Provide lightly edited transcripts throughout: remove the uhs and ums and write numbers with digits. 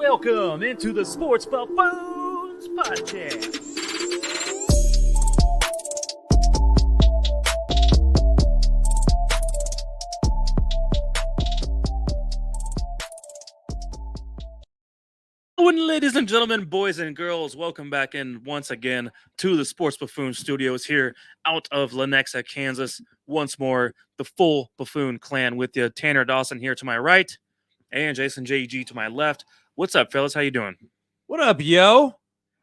Welcome into the Sports Buffoons podcast. Ladies and gentlemen, boys and girls, welcome back in once again to the Sports Buffoon Studios here out of Lenexa, Kansas. Once more, the full Buffoon clan with you. Tanner Dawson here to my right and Jason JG to my left. What's up, fellas? How you doing? What up, yo?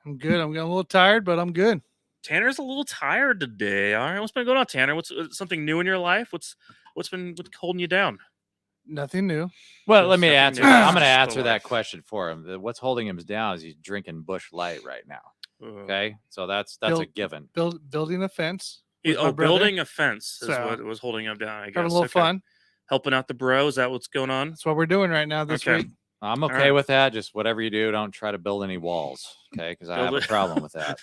I'm good. I'm getting a little tired, but I'm good. Tanner's a little tired today. All right, what's been going on, Tanner? What's something new in your life? What's holding you down? Nothing new. Well, let me answer that. I'm going to Just answer the that life. question for him. What's holding him down is he's drinking Bush Light right now. Okay, so that's Build- a given. Building a fence. with my brother. Building a fence is So, what was holding him down. I guess Having a little Okay. fun. Helping out the bro. Is that what's going on? That's what we're doing right now this Okay. week. I'm okay right. with that. Just whatever you do, don't try to build any walls. Okay, because I have a Build it. problem with that.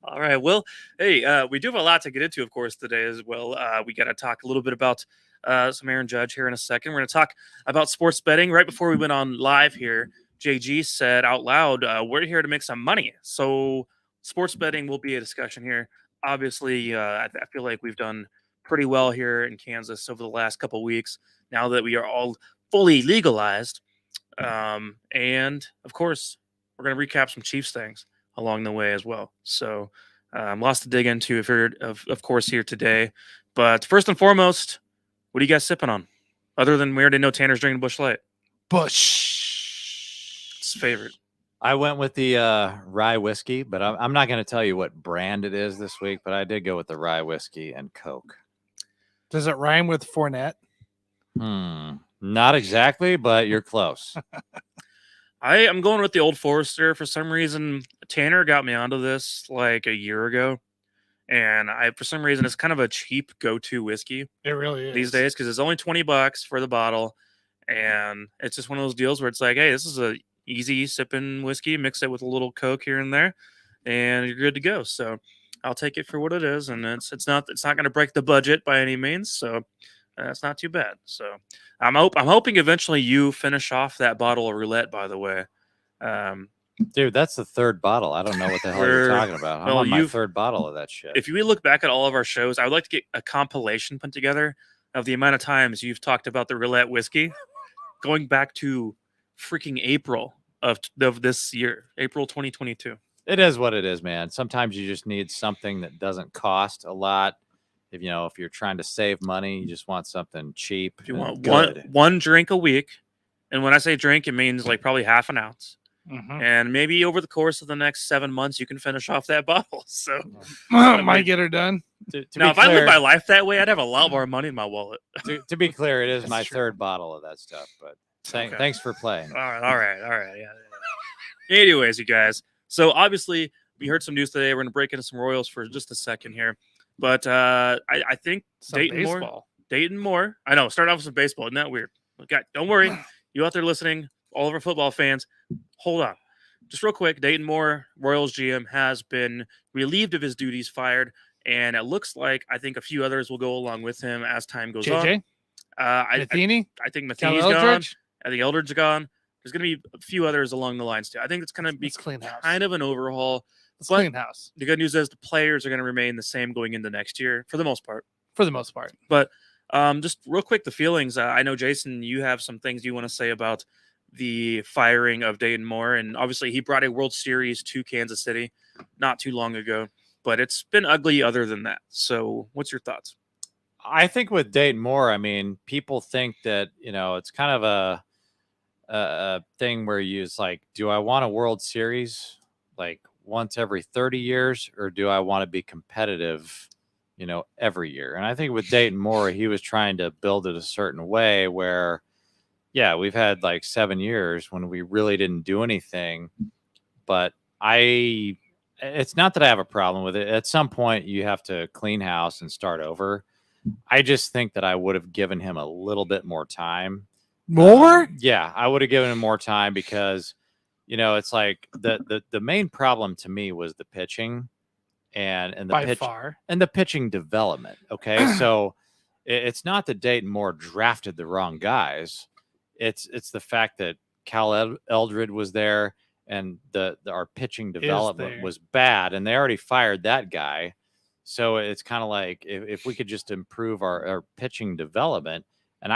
All right. Well, hey, we do have a lot to get into, of course, today as well. We got to talk a little bit about some Aaron Judge here in a second. We're going to talk about sports betting. Right before we went on live here, JG said out loud, we're here to make some money. So sports betting will be a discussion here. Obviously, I feel like we've done pretty well here in Kansas over the last couple of weeks now that we are all fully legalized. And, of course, we're going to recap some Chiefs things along the way as well. So lots to dig into if you're, of course, here today. But first and foremost, what are you guys sipping on? Other than we already know Tanner's drinking Bush Light. Bush. It's his favorite. I went with the rye whiskey, but I'm not going to tell you what brand it is this week, but I did go with the rye whiskey and Coke. Does it rhyme with Fournette? Not exactly, but you're close. I am going with the Old Forester. For some reason, Tanner got me onto this like a year ago. And for some reason, it's kind of a cheap go-to whiskey It really is. these days because it's only $20 for the bottle. And it's just one of those deals where it's like, hey, this is a easy sipping whiskey. Mix it with a little Coke here and there, and you're good to go. So I'll take it for what it is. And it's not going to break the budget by any means. So it's not too bad. So I'm hoping eventually you finish off that bottle of roulette, by the way. Dude, that's the third bottle. I don't know what the hell you're talking about. I'm well, on my third bottle of that shit. If you look back at all of our shows, I would like to get a compilation put together of the amount of times you've talked about the roulette whiskey going back to freaking April of this year, April 2022. It is what it is, man. Sometimes you just need something that doesn't cost a lot. If you're trying to save money, you just want something cheap. If you and want good. one drink a week, and when I say drink, it means like probably half an ounce. Mhm. And maybe over the course of the next 7 months, you can finish off that bottle. So Might get her done. To now, be if I lived clear- my life that way, I'd have a lot more money in my wallet. to be clear, it is That's my true. third bottle of that stuff. But Okay. thanks for playing. All right. Yeah. Anyways, you guys. So obviously, we heard some news today. We're going to break into some Royals for just a second here. But I think Some baseball. Dayton Moore. I know. Start off with some baseball. Isn't that weird? Okay, don't worry. You out there listening, all of our football fans, hold on. Just real quick, Dayton Moore, Royals GM, has been relieved of his duties, fired, and it looks like I think a few others will go along with him as time goes on. JJ? I Matheny? think Cal Matheny's gone. Eldridge? I think Eldridge's gone. There's going to be a few others along the lines too. I think it's going to be Let's clean house. kind of an overhaul. Let's but- clean house The good news is the players are going to remain the same going into next year for the most part. for the most part. But just real quick, the feelings. I know, Jason, you have some things you want to say about the firing of Dayton Moore. And obviously, he brought a World Series to Kansas City not too long ago. But it's been ugly other than that. So what's your thoughts? I think with Dayton Moore, I mean, people think that, it's kind of a thing where it's like, do I want a World Series like once every 30 years, or do I want to be competitive, every year? And I think with Dayton Moore, he was trying to build it a certain way where, yeah, we've had like 7 years when we really didn't do anything, but it's not that I have a problem with it. At some point you have to clean house and start over. I just think that I would have given him a little bit more time. More? Yeah, I would have given him more time because, it's like the main problem to me was the pitching and the By pitch far. and the pitching development. Okay, so it's not that Dayton Moore drafted the wrong guys. It's the fact that Cal Eldred was there, and our pitching development there. was bad, and they already fired that guy. So it's kind of like if we could just improve our pitching development, and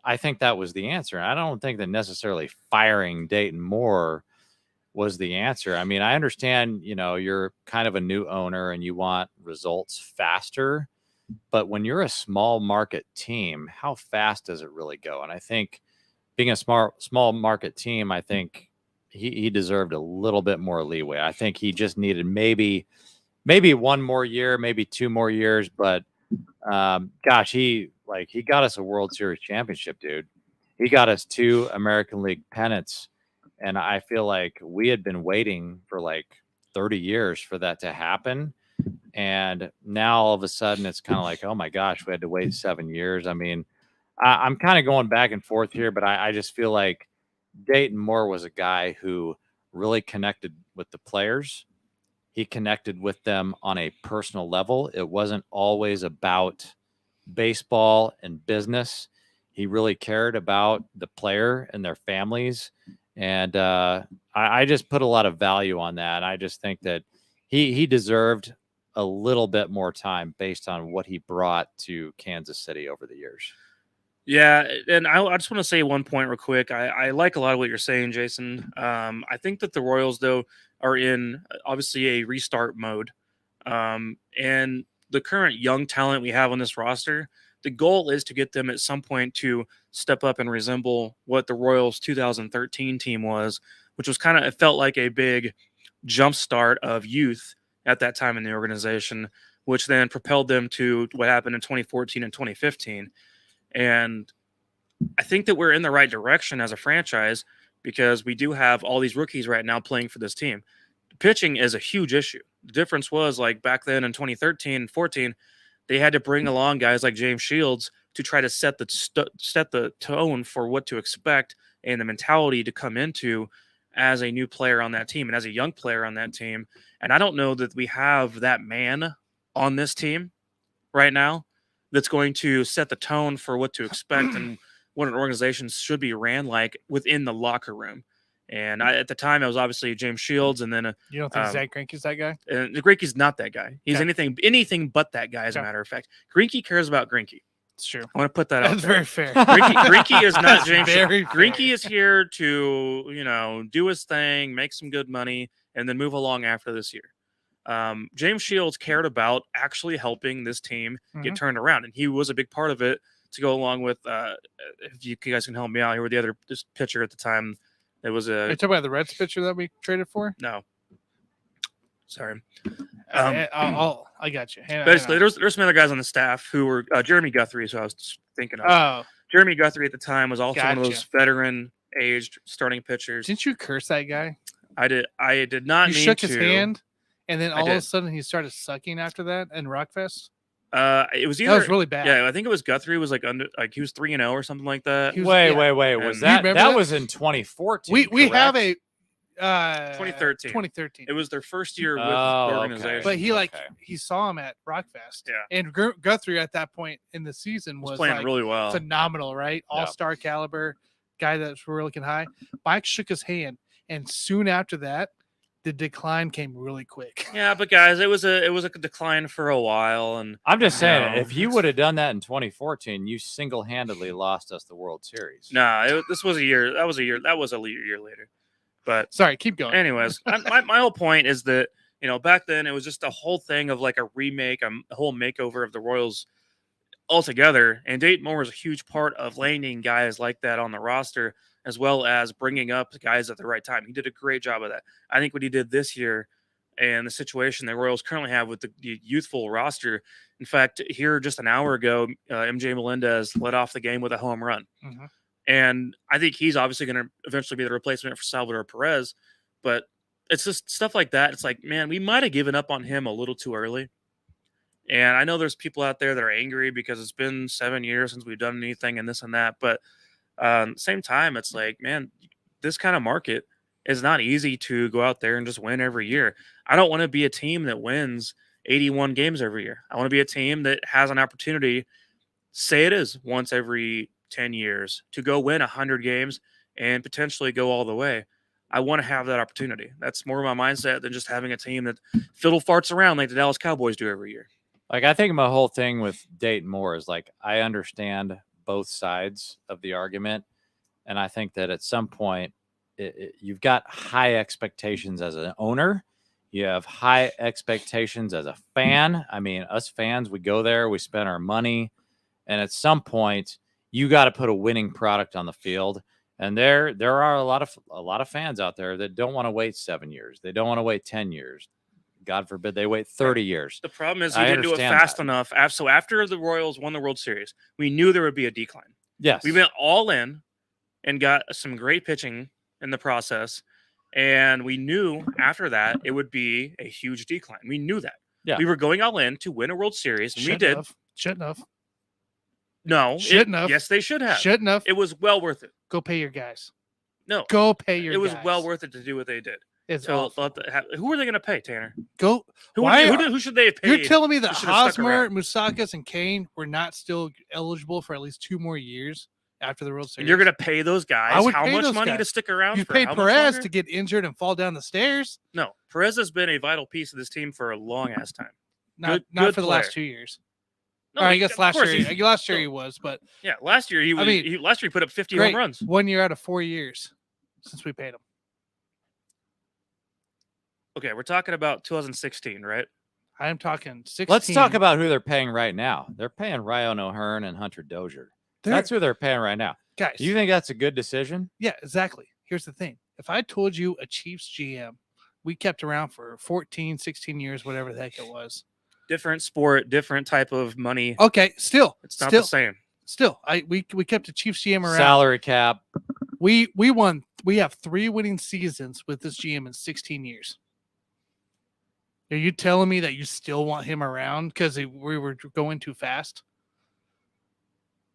I think that was the answer. I don't think that necessarily firing Dayton Moore was the answer. I mean, I understand, you're kind of a new owner and you want results faster, but when you're a small market team, how fast does it really go? And I think being a small market team, I think he deserved a little bit more leeway. I think he just needed maybe one more year, maybe 2 more years, but gosh, he got us a World Series championship, dude. He got us 2 American League pennants. And I feel like we had been waiting for like 30 years for that to happen. And now all of a sudden it's kind of like, oh my gosh, we had to wait 7 years. I mean, I'm kind of going back and forth here, but I just feel like Dayton Moore was a guy who really connected with the players. He connected with them on a personal level. It wasn't always about baseball and business. He really cared about the player and their families. And I just put a lot of value on that. I just think that he deserved a little bit more time based on what he brought to Kansas City over the years. Yeah, and I just want to say one point real quick. I like a lot of what you're saying, Jason. I think that the Royals, though, are in obviously a restart mode. And the current young talent we have on this roster, the goal is to get them at some point to step up and resemble what the Royals 2013 team was, which was it felt like a big jump start of youth at that time in the organization, which then propelled them to what happened in 2014 and 2015. And I think that we're in the right direction as a franchise because we do have all these rookies right now playing for this team. Pitching is a huge issue. The difference was like back then in 2013 and 14, they had to bring along guys like James Shields to try to set the tone for what to expect and the mentality to come into as a new player on that team and as a young player on that team. And I don't know that we have that man on this team right now that's going to set the tone for what to expect and what an organization should be ran like within the locker room. And at the time, it was obviously James Shields, and then you don't think Zach Greinke's that guy? And Greinke's not that guy. He's anything but that guy. As a matter of fact, Greinke cares about Greinke. It's true. I want to put that out. That's very fair. Greinke is not James. Very Greinke is here to do his thing, make some good money, and then move along after this year. James Shields cared about actually helping this team get turned around, and he was a big part of it. To go along with, if you guys can help me out here with the other pitcher at the time. It was Are you talking about the Reds pitcher that we traded for? No. Sorry. I got you. Basically, there's some other guys on the staff who were Jeremy Guthrie, so I was thinking of. Oh. Jeremy Guthrie at the time was also one of those veteran-aged starting pitchers. Didn't you curse that guy? I did not mean to. You shook his hand, and then all of a sudden he started sucking after that in Rockfest? It was either that was really bad. Yeah, I think it was Guthrie was like he was 3-0 or something like that. Wait. Was that was in 2014? We have a 2013. It was their first year with the organization. But he saw him at Rockfest. Yeah. And Guthrie at that point in the season was playing really well. Phenomenal, right? All-star caliber guy that's really looking high. Mike shook his hand, and soon after that, the decline came really quick. Yeah, but guys, it was a decline for a while, and I'm just saying, if you would have done that in 2014, you single-handedly lost us the World Series. Nah, this was a year. That was a year later. But sorry, keep going. Anyways, my whole point is that back then it was just a whole thing of like a remake, a whole makeover of the Royals altogether, and Dayton Moore was a huge part of landing guys like that on the roster, as well as bringing up guys at the right time. He did a great job of that. I think what he did this year and the situation the Royals currently have with the youthful roster. In fact, here just an hour ago, MJ Melendez led off the game with a home run. Mm-hmm. And I think he's obviously going to eventually be the replacement for Salvador Perez. But it's just stuff like that. It's like, man, we might have given up on him a little too early. And I know there's people out there that are angry because it's been 7 years since we've done anything and this and that. But same time, it's like, man, this kind of market is not easy to go out there and just win every year. I don't want to be a team that wins 81 games every year. I want to be a team that has an opportunity, say it is once every 10 years, to go win 100 games and potentially go all the way, I want to have that opportunity. That's more my mindset than just having a team that fiddle farts around like the Dallas Cowboys do every year. Like, I think my whole thing with Dayton Moore is like, I understand both sides of the argument. And I think that at some point you've got high expectations as an owner. You have high expectations as a fan. I mean, us fans, we go there, we spend our money. And at some point you got to put a winning product on the field. And there are a lot of fans out there that don't want to wait 7 years. They don't want to wait 10 years. God forbid they wait 30 years. The problem is we didn't do it fast enough. So after the Royals won the World Series, we knew there would be a decline. Yes. We went all in and got some great pitching in the process. And we knew after that it would be a huge decline. We knew that. Yeah. We were going all in to win a World Series, and we did. Shouldn't have. No. Shouldn't have. Yes, they should have. Shouldn't have. It was well worth it. Go pay your guys. No. Go pay your guys. It was well worth it to do what they did. It's so awful. who are they going to pay, Tanner? Go. Who should they have paid? You're telling me that Hosmer, Moustakas, and Kane were not still eligible for at least 2 more years after the World Series? And you're going to pay those guys how much money to stick around? You paid Perez to get injured and fall down the stairs? No. Perez has been a vital piece of this team for a long-ass time. Not for the last 2 years. No, I guess last year he was, but yeah, last year he put up 50 home runs. 1 year out of 4 years since we paid him. Okay, we're talking about 2016, right? I am talking 16. Let's talk about who they're paying right now. They're paying Ryan O'Hearn and Hunter Dozier. That's who they're paying right now. Guys, you think that's a good decision? Yeah, exactly. Here's the thing. If I told you a Chiefs GM we kept around for 14, 16 years, whatever the heck it was. Different sport, different type of money. Okay, it's not the same. We kept a Chiefs GM around. Salary cap. We won. We have 3 winning seasons with this GM in 16 years. Are you telling me that you still want him around because we were going too fast?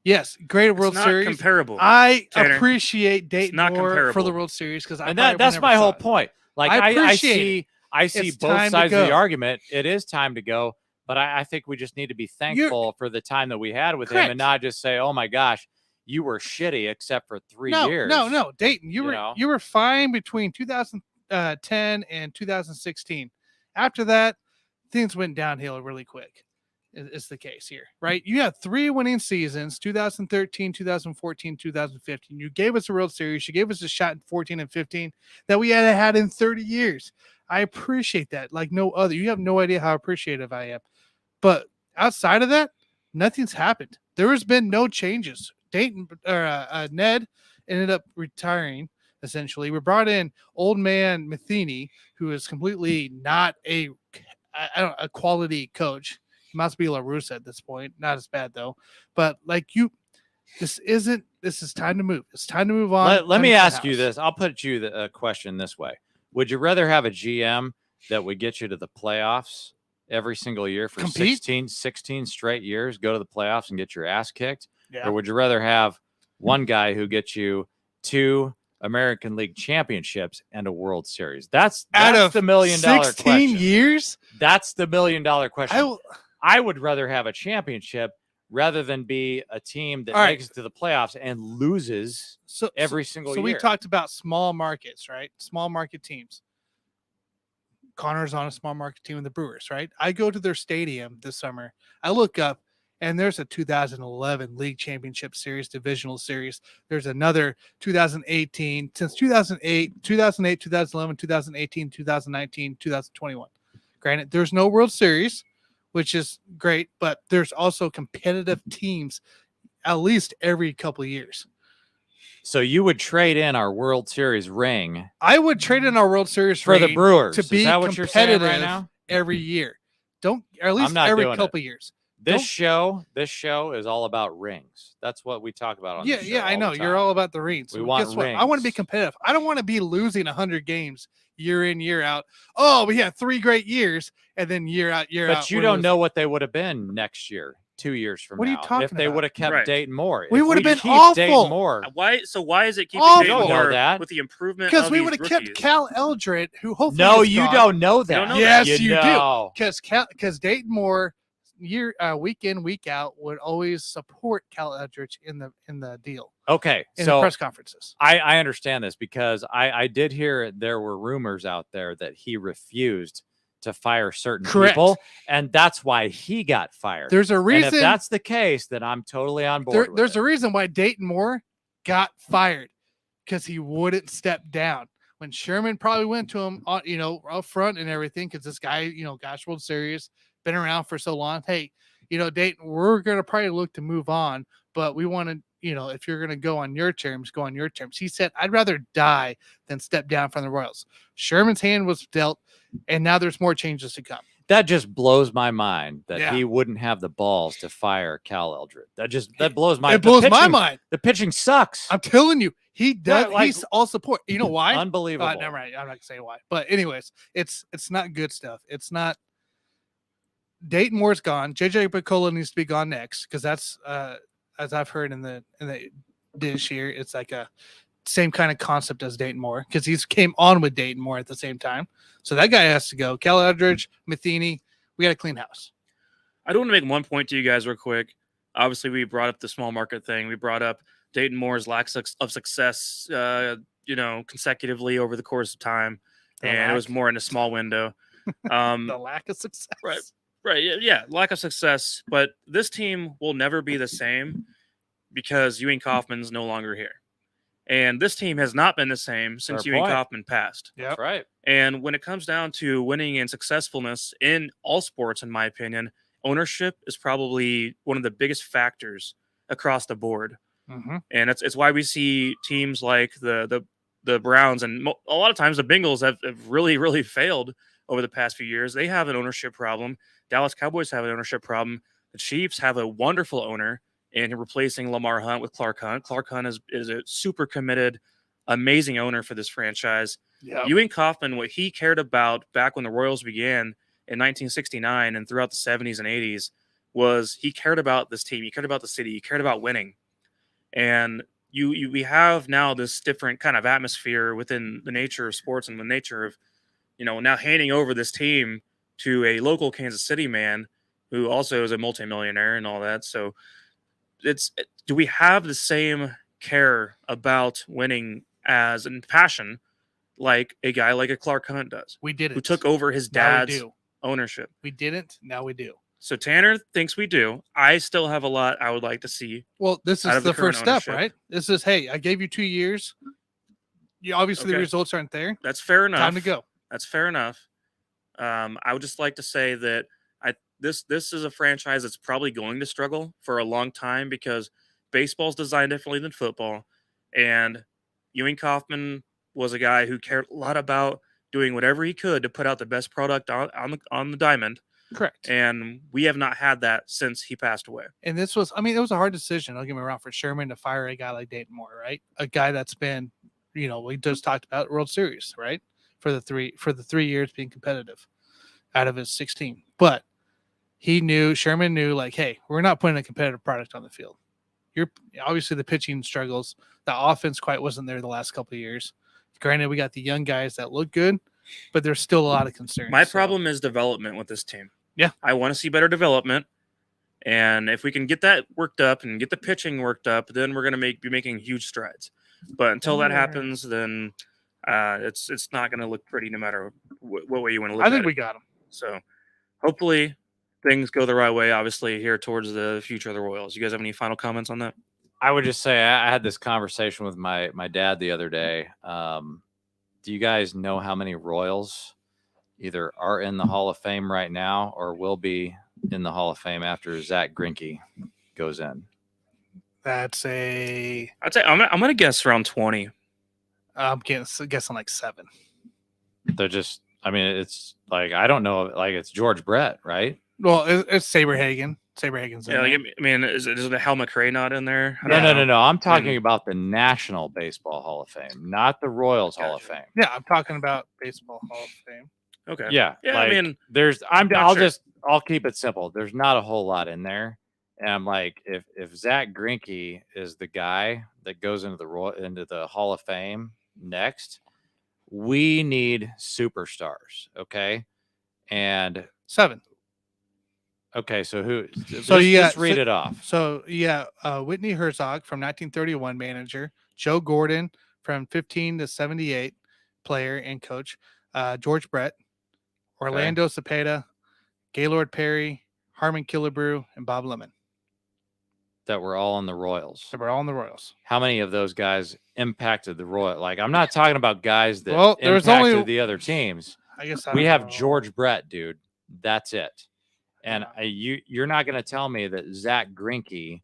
Yes, great World Series. Comparable. I appreciate Dayton Moore for the World Series because that's my whole point. Like I see both sides of the argument. It is time to go, but I think we just need to be thankful for the time that we had with him and not just say, "Oh my gosh, you were shitty except for 3 years." No, Dayton, you were fine between 2010 and 2016. After that, things went downhill really quick. Is the case here, right? You had 3 winning seasons, 2013, 2014, 2015. You gave us a World Series. You gave us a shot in 14 and 15 that we hadn't had in 30 years. I appreciate that like no other. You have no idea how appreciative I am. But outside of that, nothing's happened. There has been no changes. Ned ended up retiring, essentially. We brought in old man Matheny, who is completely not a quality coach. Must be LaRussa at this point. Not as bad though. But this is time to move. It's time to move on. Let me ask you this. I'll put you the question this way. Would you rather have a GM that would get you to the playoffs every single year for 16 straight years, go to the playoffs and get your ass kicked? Yeah. Or would you rather have one guy who gets you 2 American League championships and a World Series? That's the $1 million question. 16 years? That's the $1 million question. I would rather have a championship rather than be a team that makes it to the playoffs and loses every single year. So we talked about small markets, right? Small market teams. Connor's on a small market team with the Brewers, right? I go to their stadium this summer. I look up, and there's a 2011 League Championship Series, Divisional Series. There's another 2018, since 2008, 2011, 2018, 2019, 2021. Granted, there's no World Series, which is great, but there's also competitive teams at least every couple of years. So you would trade in our World Series ring? I would trade in our World Series for the Brewers to be competitive right now? Every year. Or at least every couple of years. This show is all about rings. That's what we talk about on the show. Yeah, I know. You're all about the rings. We want Guess what? rings. I want to be competitive. I don't want to be losing 100 games year in, year out. Oh, we had 3 great years, and then year out, year out. But you don't know what they would have been next year, 2 years from now. What are you talking if they about? would have kept Dayton Moore? We would have been awful. Dayton Moore, why is it keeping awful. Dayton Moore with the improvement? Because we would have kept Cal Eldred, who hopefully No, you don't know that. You don't know yes, that. you do. Because Dayton Moore week in, week out, would always support Cal Eldridge in the deal. Okay, in so the press conferences. I understand this because I did hear there were rumors out there that he refused to fire certain people, and that's why he got fired. There's a reason. And if that's the case, then I'm totally on board. There's a reason why Dayton Moore got fired, because he wouldn't step down. When Sherman probably went to him, up front and everything, because this guy, gosh, World Series, been around for so long. Hey, Dayton, we're gonna probably look to move on, but we want to, if you're gonna go on your terms, go on your terms. He said, I'd rather die than step down from the Royals. Sherman's hand was dealt, and now there's more changes to come. That just blows my mind that he wouldn't have the balls to fire Cal Eldred. That blows my. It blows my mind. The pitching sucks. I'm telling you, he does. He's all support. You know why? Unbelievable. Never mind. I'm not gonna say why. But anyways, it's not good stuff. It's not. Dayton Moore's gone. JJ Picola needs to be gone next, because that's as I've heard in the dish here, it's like a same kind of concept as Dayton Moore, because he's came on with Dayton Moore at the same time. So that guy has to go. Cal Eldridge, Matheny, we got to clean house. I do want to make one point to you guys real quick. Obviously, we brought up the small market thing. We brought up Dayton Moore's lack of success, consecutively over the course of time. It was more in a small window. The lack of success. Right. Yeah. Lack of success. But this team will never be the same because Ewing Kaufman's no longer here. And this team has not been the same since Ewing Kaufman passed. Yeah, that's right. And when it comes down to winning and successfulness in all sports, in my opinion, ownership is probably one of the biggest factors across the board. Mm-hmm. And it's why we see teams like the Browns, and a lot of times the Bengals have really, really failed over the past few years. They have an ownership problem. Dallas Cowboys have an ownership problem. The Chiefs have a wonderful owner in replacing Lamar Hunt with Clark Hunt. Clark Hunt is a super committed, amazing owner for this franchise. Yep. Ewing Kaufman, what he cared about back when the Royals began in 1969 and throughout the 70s and 80s was he cared about this team. He cared about the city. He cared about winning. And we have now this different kind of atmosphere within the nature of sports and the nature of, now handing over this team to a local Kansas City man who also is a multimillionaire and all that. So do we have the same care about winning and passion like a guy like a Clark Hunt does? We didn't. Who took over his dad's ownership. We didn't. Now we do. So Tanner thinks we do. I still have a lot I would like to see. Well, this is the first step, right? This is, hey, I gave you 2 years. Obviously the results aren't there. That's fair enough. Time to go. That's fair enough. I would just like to say that this is a franchise that's probably going to struggle for a long time because baseball's designed differently than football. And Ewing Kaufman was a guy who cared a lot about doing whatever he could to put out the best product on the diamond. Correct. And we have not had that since he passed away. And it was a hard decision. Don't get me wrong, for Sherman to fire a guy like Dayton Moore, right? A guy that's been, we just talked about World Series, right? For the 3 years being competitive out of his 16. But Sherman knew, like, hey, we're not putting a competitive product on the field. You're obviously the pitching struggles. The offense quite wasn't there the last couple of years. Granted, we got the young guys that look good, but there's still a lot of concerns. My problem is development with this team. Yeah. I want to see better development. And if we can get that worked up and get the pitching worked up, then we're going to be making huge strides. But until that happens, then it's not going to look pretty no matter what way you want to look at it. I think we got them. So hopefully things go the right way, obviously, here towards the future of the Royals. You guys have any final comments on that? I would just say I had this conversation with my dad the other day. Do you guys know how many Royals either are in the Hall of Fame right now or will be in the Hall of Fame after Zach Greinke goes in? I'd say I'm going to guess around 20. I'm guessing like 7. They're just, it's like, I don't know, like it's George Brett, right? Well, it's Saberhagen. Saberhagen's in there. Is the Hal McRae not in there? No. I'm talking about the National Baseball Hall of Fame, not the Royals Hall of Fame. Yeah, I'm talking about Baseball Hall of Fame. Okay. Yeah. Like, I'll keep it simple. There's not a whole lot in there. And I'm like, if Zach Greinke is the guy that goes into the Hall of Fame next, we need superstars. Okay. And 7. Okay, so who? So you just got read it off. So Whitney Herzog from 1931, manager. Joe Gordon from 15 to 78, player and coach. George Brett, Orlando Cepeda, Gaylord Perry, Harmon Killebrew, and Bob Lemon. That were all in the Royals. So we're all in the Royals. How many of those guys impacted the Royal? Like, I'm not talking about guys that there was impacted only the other teams. I guess We have George Brett, dude. That's it. And Yeah. you're not going to tell me that Zach Greinke,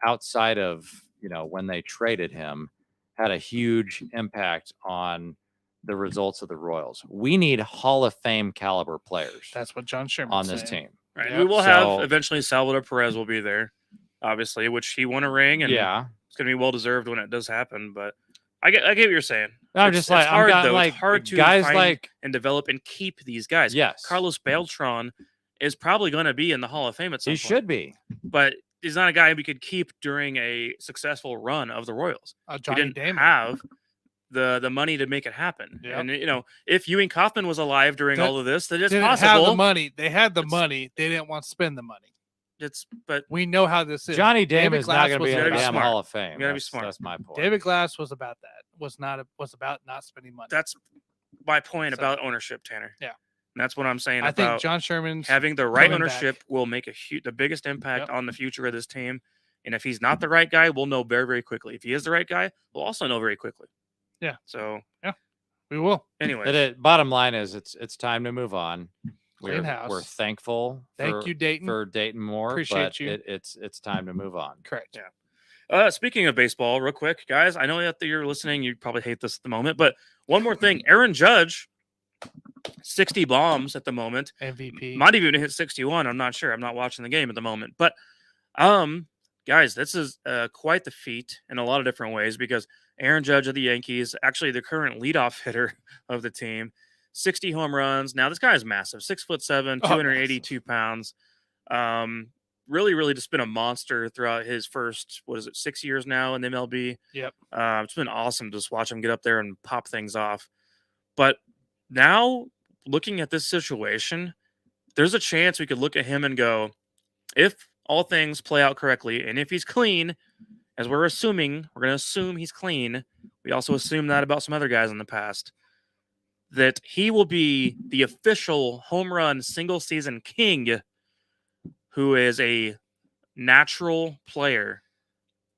outside of when they traded him, had a huge impact on the results of the Royals. We need Hall of Fame caliber players. That's what John Sherman on this team. Right. Yep. We will have eventually Salvador Perez will be there, obviously, which he won a ring, and it's going to be well deserved when it does happen. But I get what you're saying. I'm just like, it's hard though. Like, it's hard to guys find and develop and keep these guys. Yes, Carlos Beltran is probably going to be in the Hall of Fame at some point. He should be, but he's not a guy we could keep during a successful run of the Royals. Johnny we didn't Damon. have the money to make it happen. Yep. And if Ewing Kauffman was alive during all of this, then it's possible. Have the money. They had the money. They didn't want to spend the money. But we know how this is. Johnny Damon is not going to be in the damn Hall of Fame. You got to be smart. That's my point. David Glass was about that. Was about not spending money. That's my point about ownership, Tanner. Yeah. And that's what I'm saying. I think John Sherman's having the right ownership will make the biggest impact on the future of this team. And if he's not the right guy, we'll know very, very quickly. If he is the right guy, we'll also know very quickly. Yeah. So we will. Anyway, bottom line is it's time to move on. We're thankful. Thank you, Dayton, for Dayton Moore. Appreciate you. It's time to move on. Correct. Yeah. Speaking of baseball, real quick, guys, I know that you're listening. You probably hate this at the moment, but one more thing: Aaron Judge, 60 bombs at the moment. MVP might even hit 61. I'm not sure. I'm not watching the game at the moment, but guys, this is quite the feat in a lot of different ways because Aaron Judge of the Yankees, actually the current leadoff hitter of the team, 60 home runs. Now this guy is massive, 6'7", 282 pounds. Really, really just been a monster throughout his first, 6 years now in MLB. Yep. It's been awesome to just watch him get up there and pop things off. But now looking at this situation, there's a chance we could look at him and go, if all things play out correctly, and if he's clean, as we're going to assume he's clean. We also assume that about some other guys in the past, that he will be the official home run single season king, who is a natural player,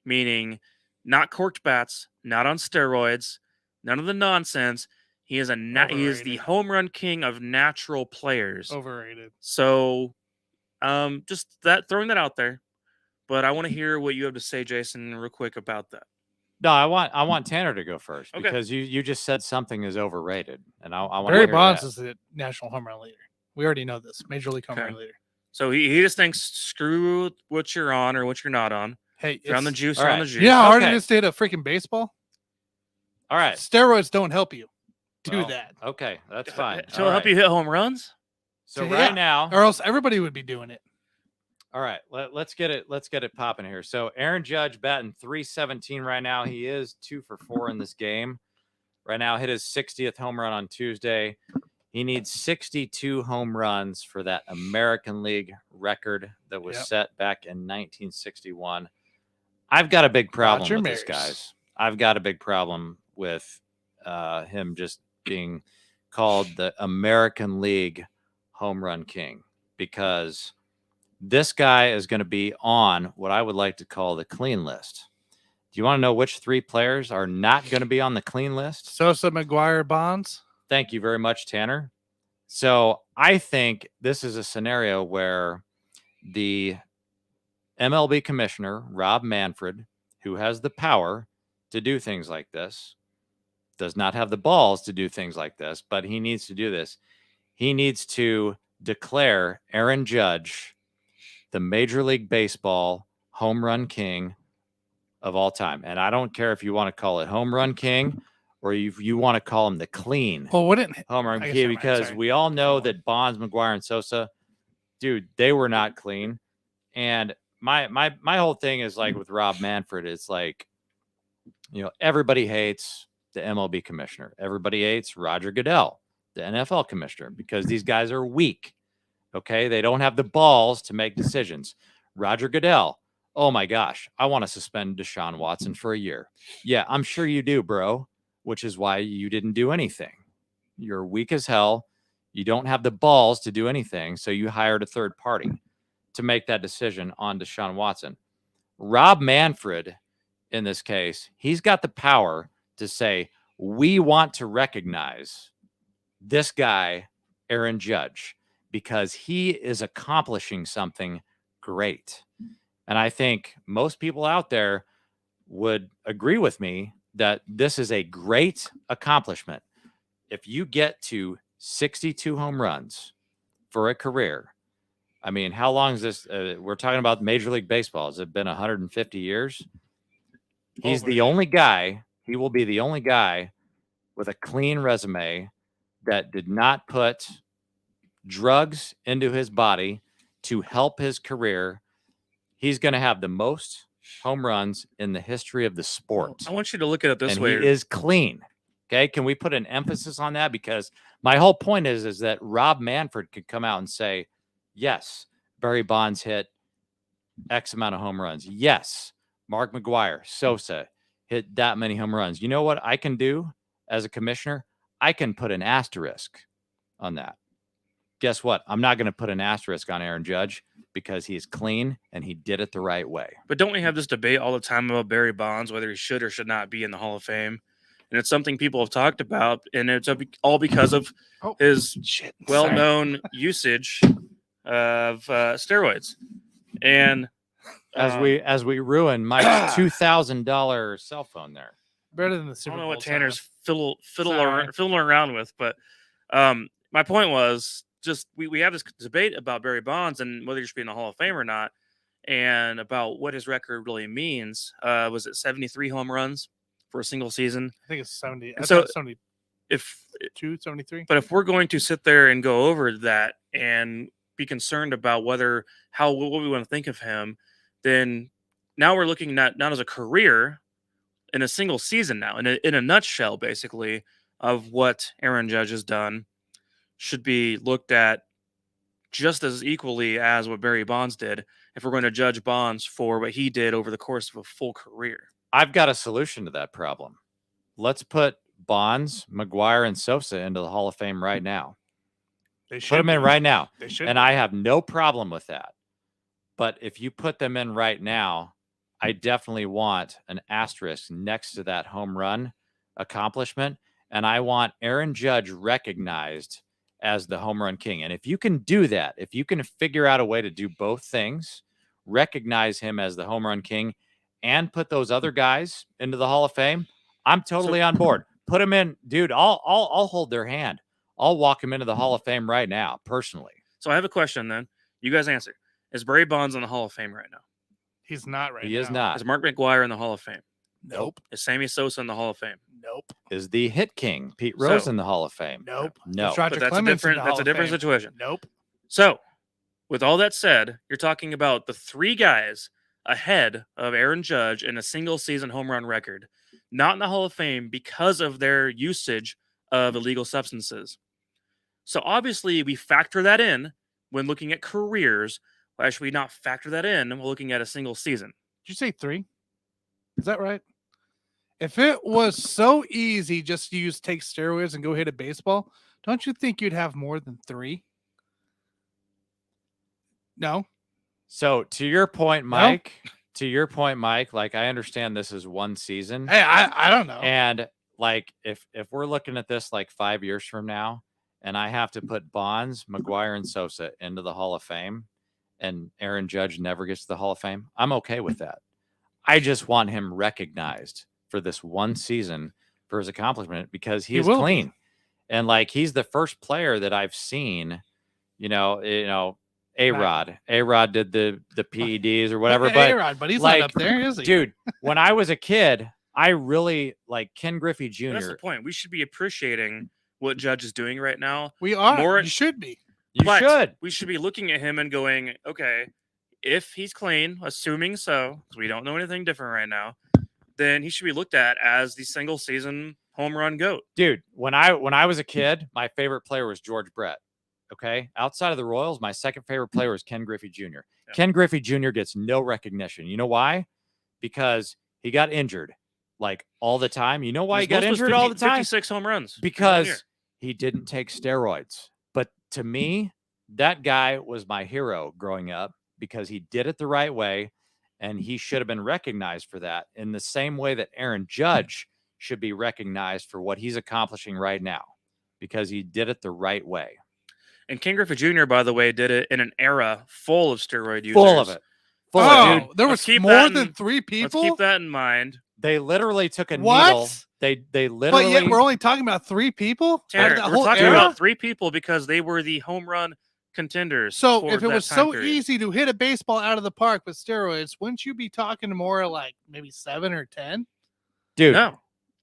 meaning not corked bats, not on steroids, none of the nonsense. He is he is the home run king of natural players. Overrated. So, just throwing that out there. But I want to hear what you have to say, Jason, real quick about that. No, I want Tanner to go first because you just said something is overrated, and I want Barry Bonds is the national home run leader. We already know this, Major League home run leader. So he just thinks screw what you're on or what you're not on. Hey, you're on the juice, you're on the juice. You know how hard it is to hit a freaking baseball? All right. Steroids don't help you do that. Okay, that's fine. To help you hit home runs? So right now, or else everybody would be doing it. All right, let's get it popping here. So Aaron Judge batting .317 right now. He is 2 for 4 in this game. Right now, hit his 60th home run on Tuesday. He needs 62 home runs for that American League record that was set back in 1961. I've got a big problem with this, guys. I've got a big problem with him just being called the American League home run king, because this guy is going to be on what I would like to call the clean list. Do you want to know which 3 players are not going to be on the clean list? Sosa, McGuire, Bonds. Thank you very much, Tanner. So I think this is a scenario where the MLB commissioner, Rob Manfred, who has the power to do things like this, does not have the balls to do things like this, but he needs to do this. He needs to declare Aaron Judge the Major League Baseball home run king of all time. And I don't care if you want to call it home run king or you want to call him the clean home run king, because we all know that Bonds, McGuire, and Sosa, dude, they were not clean. And my whole thing is like with Rob Manfred, it's like, everybody hates the MLB commissioner. Everybody hates Roger Goodell, the NFL commissioner, because these guys are weak. Okay. They don't have the balls to make decisions. Roger Goodell. Oh my gosh. I want to suspend Deshaun Watson for a year. Yeah, I'm sure you do, bro, which is why you didn't do anything. You're weak as hell. You don't have the balls to do anything. So you hired a third party to make that decision on Deshaun Watson. Rob Manfred, in this case, he's got the power to say, we want to recognize this guy, Aaron Judge, because he is accomplishing something great. And I think most people out there would agree with me that this is a great accomplishment. If you get to 62 home runs for a career, I mean, how long is this? We're talking about Major League Baseball. Has it been 150 years? He's the only guy. He will be the only guy with a clean resume that did not put drugs into his body to help his career. He's going to have the most home runs in the history of the sport. I want you to look at it this and way. He is clean. Okay. Can we put an emphasis on that? Because my whole point is that Rob Manfred could come out and say, yes, Barry Bonds hit X amount of home runs. Yes, Mark McGwire, Sosa hit that many home runs. You know what I can do as a commissioner? I can put an asterisk on that. Guess what? I'm not going to put an asterisk on Aaron Judge because he is clean and he did it the right way. But don't we have this debate all the time about Barry Bonds, whether he should or should not be in the Hall of Fame? And it's something people have talked about, and it's all because of his well-known usage of steroids. And as we ruin Mike's $2,000 cell phone there. Better than the Super I don't know Bowl what Tanner's Sorry. fiddling around with, but my point was just we have this debate about Barry Bonds and whether he should be in the Hall of Fame or not, and about what his record really means. Was it 73 home runs for a single season? I think it's 70. So 72, if 73. But if we're going to sit there and go over that and be concerned about what we want to think of him, then now we're looking not as a career in a single season now, in a nutshell, basically, of what Aaron Judge has done should be looked at just as equally as what Barry Bonds did if we're going to judge Bonds for what he did over the course of a full career. I've got a solution to that problem. Let's put Bonds, McGwire, and Sosa into the Hall of Fame right now. They should put them in right now. They should. And I have no problem with that. But if you put them in right now, I definitely want an asterisk next to that home run accomplishment. And I want Aaron Judge recognized as the home run king. And if you can do that, if you can figure out a way to do both things, recognize him as the home run king and put those other guys into the Hall of Fame, I'm totally on board. Put them in, dude. I'll hold their hand. I'll walk him into the Hall of Fame right now, personally. So I have a question then. You guys answer. Is Barry Bonds in the Hall of Fame right now? He's not right now. He is not. Is Mark McGwire in the Hall of Fame? Nope. Is Sammy Sosa in the Hall of Fame? Nope. Is the hit king Pete Rose in the Hall of Fame? Nope. No. It's Roger But that's Clemens in the that's Hall a of different Fame. situation. Nope. So, with all that said, you're talking about the three guys ahead of Aaron Judge in a single season home run record, not in the Hall of Fame because of their usage of illegal substances. So obviously we factor that in when looking at careers. Why should we not factor that in when looking at a single season? Did you say 3? Is that right? If it was so easy just to take steroids and go hit a baseball, don't you think you'd have more than 3? No. So to your point, Mike, like I understand this is one season. Hey, I don't know. And like if we're looking at this like 5 years from now, and I have to put Bonds, McGwire, and Sosa into the Hall of Fame, and Aaron Judge never gets to the Hall of Fame, I'm okay with that. I just want him recognized for this one season for his accomplishment because he is clean. And like he's the first player that I've seen, A-Rod. A-Rod did the PEDs or whatever. But A-Rod, but he's like, not up there, is he? Dude, when I was a kid, I really like Ken Griffey Jr. That's the point. We should be appreciating what Judge is doing right now. We are. You should be. We should be looking at him and going, okay, if he's clean, assuming so, because we don't know anything different right now, then he should be looked at as the single season home run GOAT. Dude, when I was a kid, my favorite player was George Brett. Okay. Outside of the Royals, my second favorite player is Ken Griffey Jr. Yeah. Ken Griffey Jr. gets no recognition. You know why? Because he got injured like all the time. You know why he got injured all the time? 56 home runs. Because he didn't take steroids. But to me, that guy was my hero growing up because he did it the right way, and he should have been recognized for that in the same way that Aaron Judge should be recognized for what he's accomplishing right now because he did it the right way. And Ken Griffey Jr., by the way, did it in an era full of steroid users. Full of it. Full of it, dude. There was more than 3 people? Let's keep that in mind. They literally took a needle. They literally. But yet we're only talking about 3 people? Tanner, we're talking about 3 people because they were the home run contenders. So if it was so easy to hit a baseball out of the park with steroids, wouldn't you be talking more like maybe 7 or 10? Dude, no.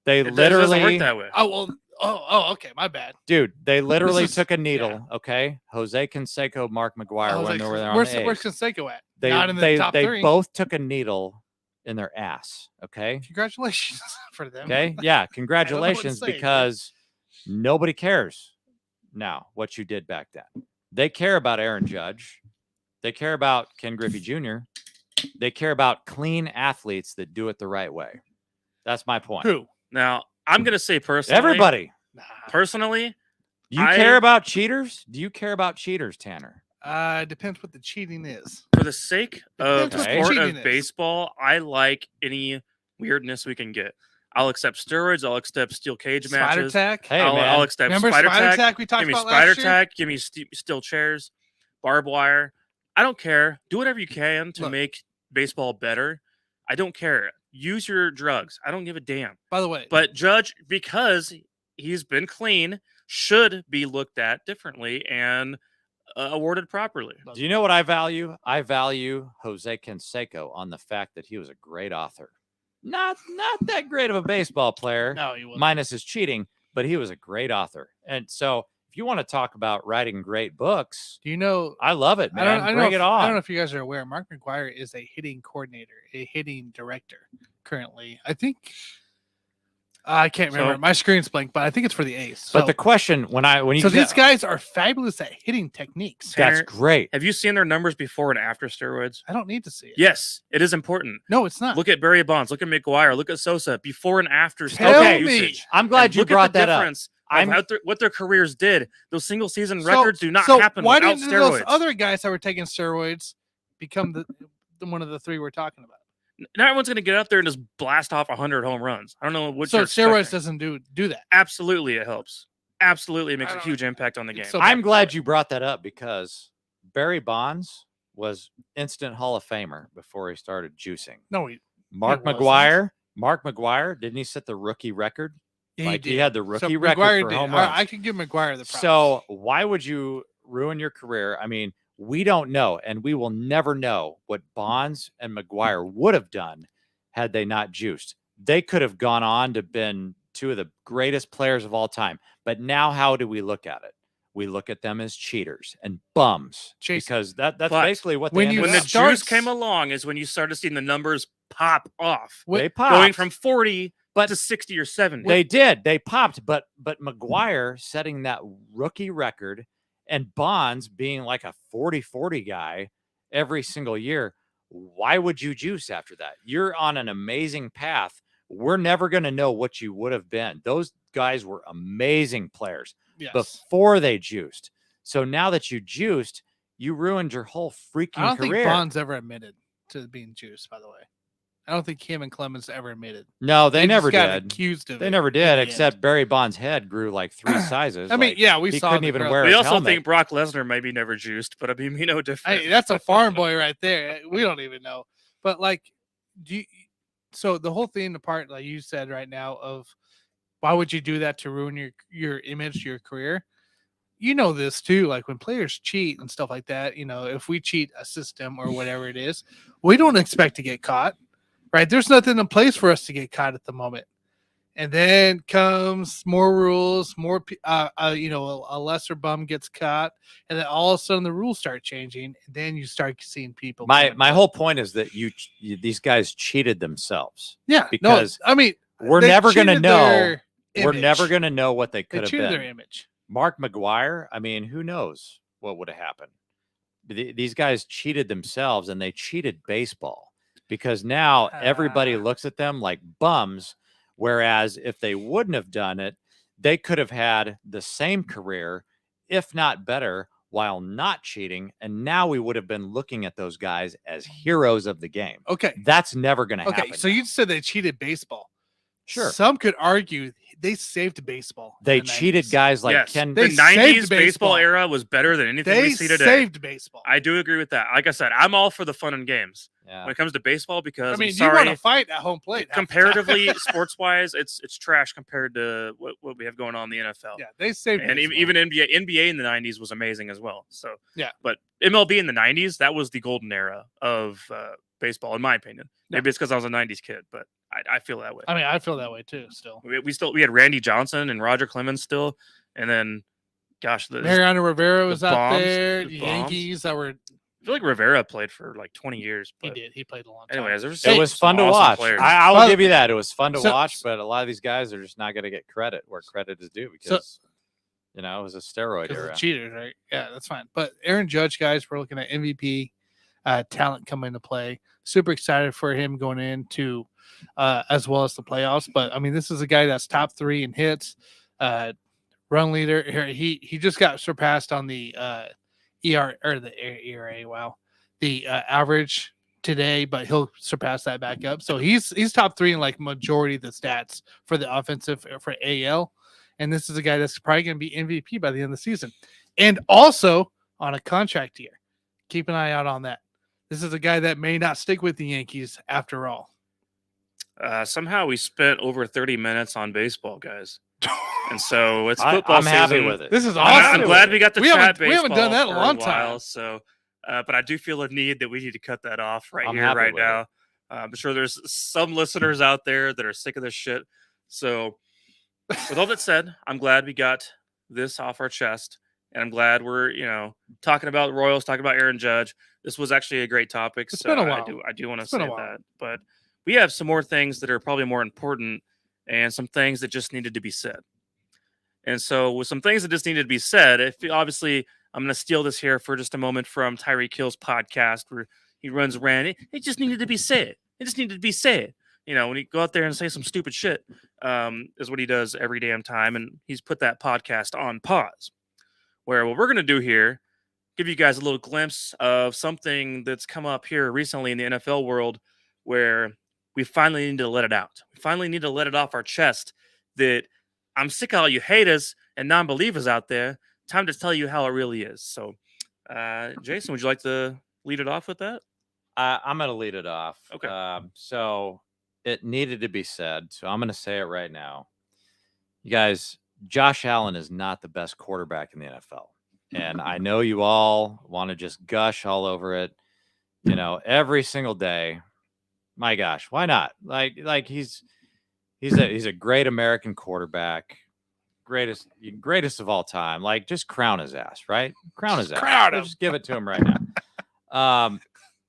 They it literally doesn't work that way. Oh, well. Oh, okay. My bad. Dude, they literally took a needle, okay? Jose Canseco, Mark McGuire, when they were there on the Where's Canseco at? Not in the top 3. They both took a needle in their ass, okay? Congratulations for them. Okay? Yeah, congratulations because nobody cares now what you did back then. They care about Aaron Judge. They care about Ken Griffey Jr. They care about clean athletes that do it the right way. That's my point. Who? Now, I'm going to say personally. Everybody. Personally. You care about cheaters? Do you care about cheaters, Tanner? Depends what the cheating is. For the sake of the sport of baseball, I like any weirdness we can get. I'll accept steroids. I'll accept steel cage matches. Spider tack. Hey, I'll accept Remember spider tack we talked Give me about spider last year? tack. Give me steel chairs, barbed wire. I don't care. Do whatever you can to make baseball better. I don't care. Use your drugs. I don't give a damn. By the way, but Judge, because he's been clean, should be looked at differently and awarded properly. Do you know what I value? I value Jose Canseco on the fact that he was a great author. Not that great of a baseball player, no, he wasn't. Minus his cheating, but he was a great author. And so if you want to talk about writing great books, do you know? I love it, man. Bring it on. I don't know if you guys are aware. Mark McGuire is a hitting coordinator, a hitting director currently. I think I can't remember. My screen's blank, but I think it's for the A's. But the question these guys are fabulous at hitting techniques. That's great. Have you seen their numbers before and after steroids? I don't need to see it. Yes, it is important. No, it's not. Look at Barry Bonds. Look at McGuire. Look at Sosa before and after steroid usage. I'm glad you brought that up. What their careers did. Those single season records do not happen without steroids. Those other guys that were taking steroids become the one of the 3 we're talking about? Not everyone's going to get up there and just blast off 100 home runs. I don't know what. So steroids doesn't do that. Absolutely, it helps. Absolutely, it makes a huge impact on the game. So I'm glad you brought that up because Barry Bonds was instant Hall of Famer before he started juicing. No, Mark McGuire, didn't he set the rookie record? Yeah, he had the rookie record for home runs. I can give McGuire the props. So why would you ruin your career? I mean, we don't know, and we will never know what Bonds and McGuire would have done had they not juiced. They could have gone on to been 2 of the greatest players of all time. But now how do we look at it? We look at them as cheaters and bums because that's basically what they when the juice came along is when you started seeing the numbers pop off. They popped. Going from 40 to 60 or 70. They did. They popped, but McGuire setting that rookie record and Bonds being like a 40-40 guy every single year, why would you juice after that? You're on an amazing path. We're never going to know what you would have been. Those guys were amazing players before they juiced. So now that you juiced, you ruined your whole freaking career. I don't think Bonds ever admitted to being juiced, by the way. I don't think him and Clemens ever admitted. No, they never did. Accused of they never did, except Barry Bonds' head grew like 3 sizes. I mean, we saw couldn't even wear. We also helmet. think Brock Lesnar maybe never juiced, but I mean, we know different. Hey, that's a farm boy right there. We don't even know. But so the whole thing, the part like you said right now of why would you do that to ruin your image, your career? You know this too. Like when players cheat and stuff like that, if we cheat a system or whatever it is, we don't expect to get caught. Right, there's nothing in place for us to get caught at the moment, and then comes more rules, more a lesser bum gets caught, and then all of a sudden the rules start changing, and then you start seeing people. My whole point is that these guys cheated themselves. Yeah, because I mean we're never going to know. We're image. never going to know what they could have cheated been. their image. Mark McGuire, I mean, who knows what would have happened? These guys cheated themselves, and they cheated baseball, because now everybody looks at them like bums. Whereas if they wouldn't have done it, they could have had the same career, if not better, while not cheating. And now we would have been looking at those guys as heroes of the game. Okay. That's never going to happen. Okay. So you said they cheated baseball. Sure. Some could argue they saved baseball. They cheated 90s. guys like Yes. Ken. The They 90s saved baseball baseball. era was better than anything They we see today. saved baseball. I do agree with that. Like I said, I'm all for the fun and games Yeah. when it comes to baseball, because I mean, I'm you sorry, want to fight at home plate. half the time. comparatively, sports wise, it's trash compared to what we have going on in the NFL. Yeah, they saved And baseball. even NBA in the 90s was amazing as well. So Yeah. but MLB in the 90s, that was the golden era of baseball, in my opinion. Yeah. Maybe it's because I was a 90s kid, but I feel that way. I mean, I feel that way too. Still, We had Randy Johnson and Roger Clemens still, and then gosh, Mariano Rivera was out Bombs, there. the The Bombs. Yankees that were. I feel like Rivera played for like 20 years. He But did. He played a long time. anyways, there was It was some fun to awesome watch. players. I will Well, give you that. It was fun to so- watch, but a lot of these guys are just not going to get credit where credit is due, because it was a steroid Because era. of cheaters, right? Yeah, that's fine. But Aaron Judge, guys, we're looking at MVP talent coming into play. Super excited for him going into as well as the playoffs. But I mean, this is a guy that's top 3 in hits, run leader. He just got surpassed on the ERA. Wow, the average today, but he'll surpass that back up. So he's top 3 in like majority of the stats for the offensive for AL. And this is a guy that's probably going to be MVP by the end of the season, and also on a contract year. Keep an eye out on that. This is a guy that may not stick with the Yankees after all. Somehow we spent over 30 minutes on baseball, guys. And so it's football I'm happy season. with it. This is I'm awesome. glad we got to chat baseball. We haven't done that in for a long while, time. So, but I do feel a need that we need to cut that off right I'm here, happy right with now. I'm sure there's some listeners out there that are sick of this shit. So, with all that said, I'm glad we got this off our chest, and I'm glad we're talking about the Royals, talking about Aaron Judge. This was actually a great topic. It's So been a while. I do want to It's been say a while. that, but we have some more things that are probably more important, and some things that just needed to be said. And so, with some things that just needed to be said, obviously, I'm going to steal this here for just a moment from Tyreek Hill's podcast, where he runs around. It just needed to be said. It just needed to be said. When you go out there and say some stupid shit, is what he does every damn time. And he's put that podcast on pause. Where what we're going to do here, give you guys a little glimpse of something that's come up here recently in the NFL world, where we finally need to let it out. We finally need to let it off our chest that I'm sick of all you haters and non-believers out there. Time to tell you how it really is. So, Jason, would you like to lead it off with that? I'm going to lead it off. Okay. So it needed to be said. So I'm going to say it right now. You guys, Josh Allen is not the best quarterback in the NFL. And I know you all want to just gush all over it, every single day. My gosh, why not? Like he's a great American quarterback, greatest of all time. Like, just crown his ass, right? Crown his ass. Crown him. Just give it to him right now.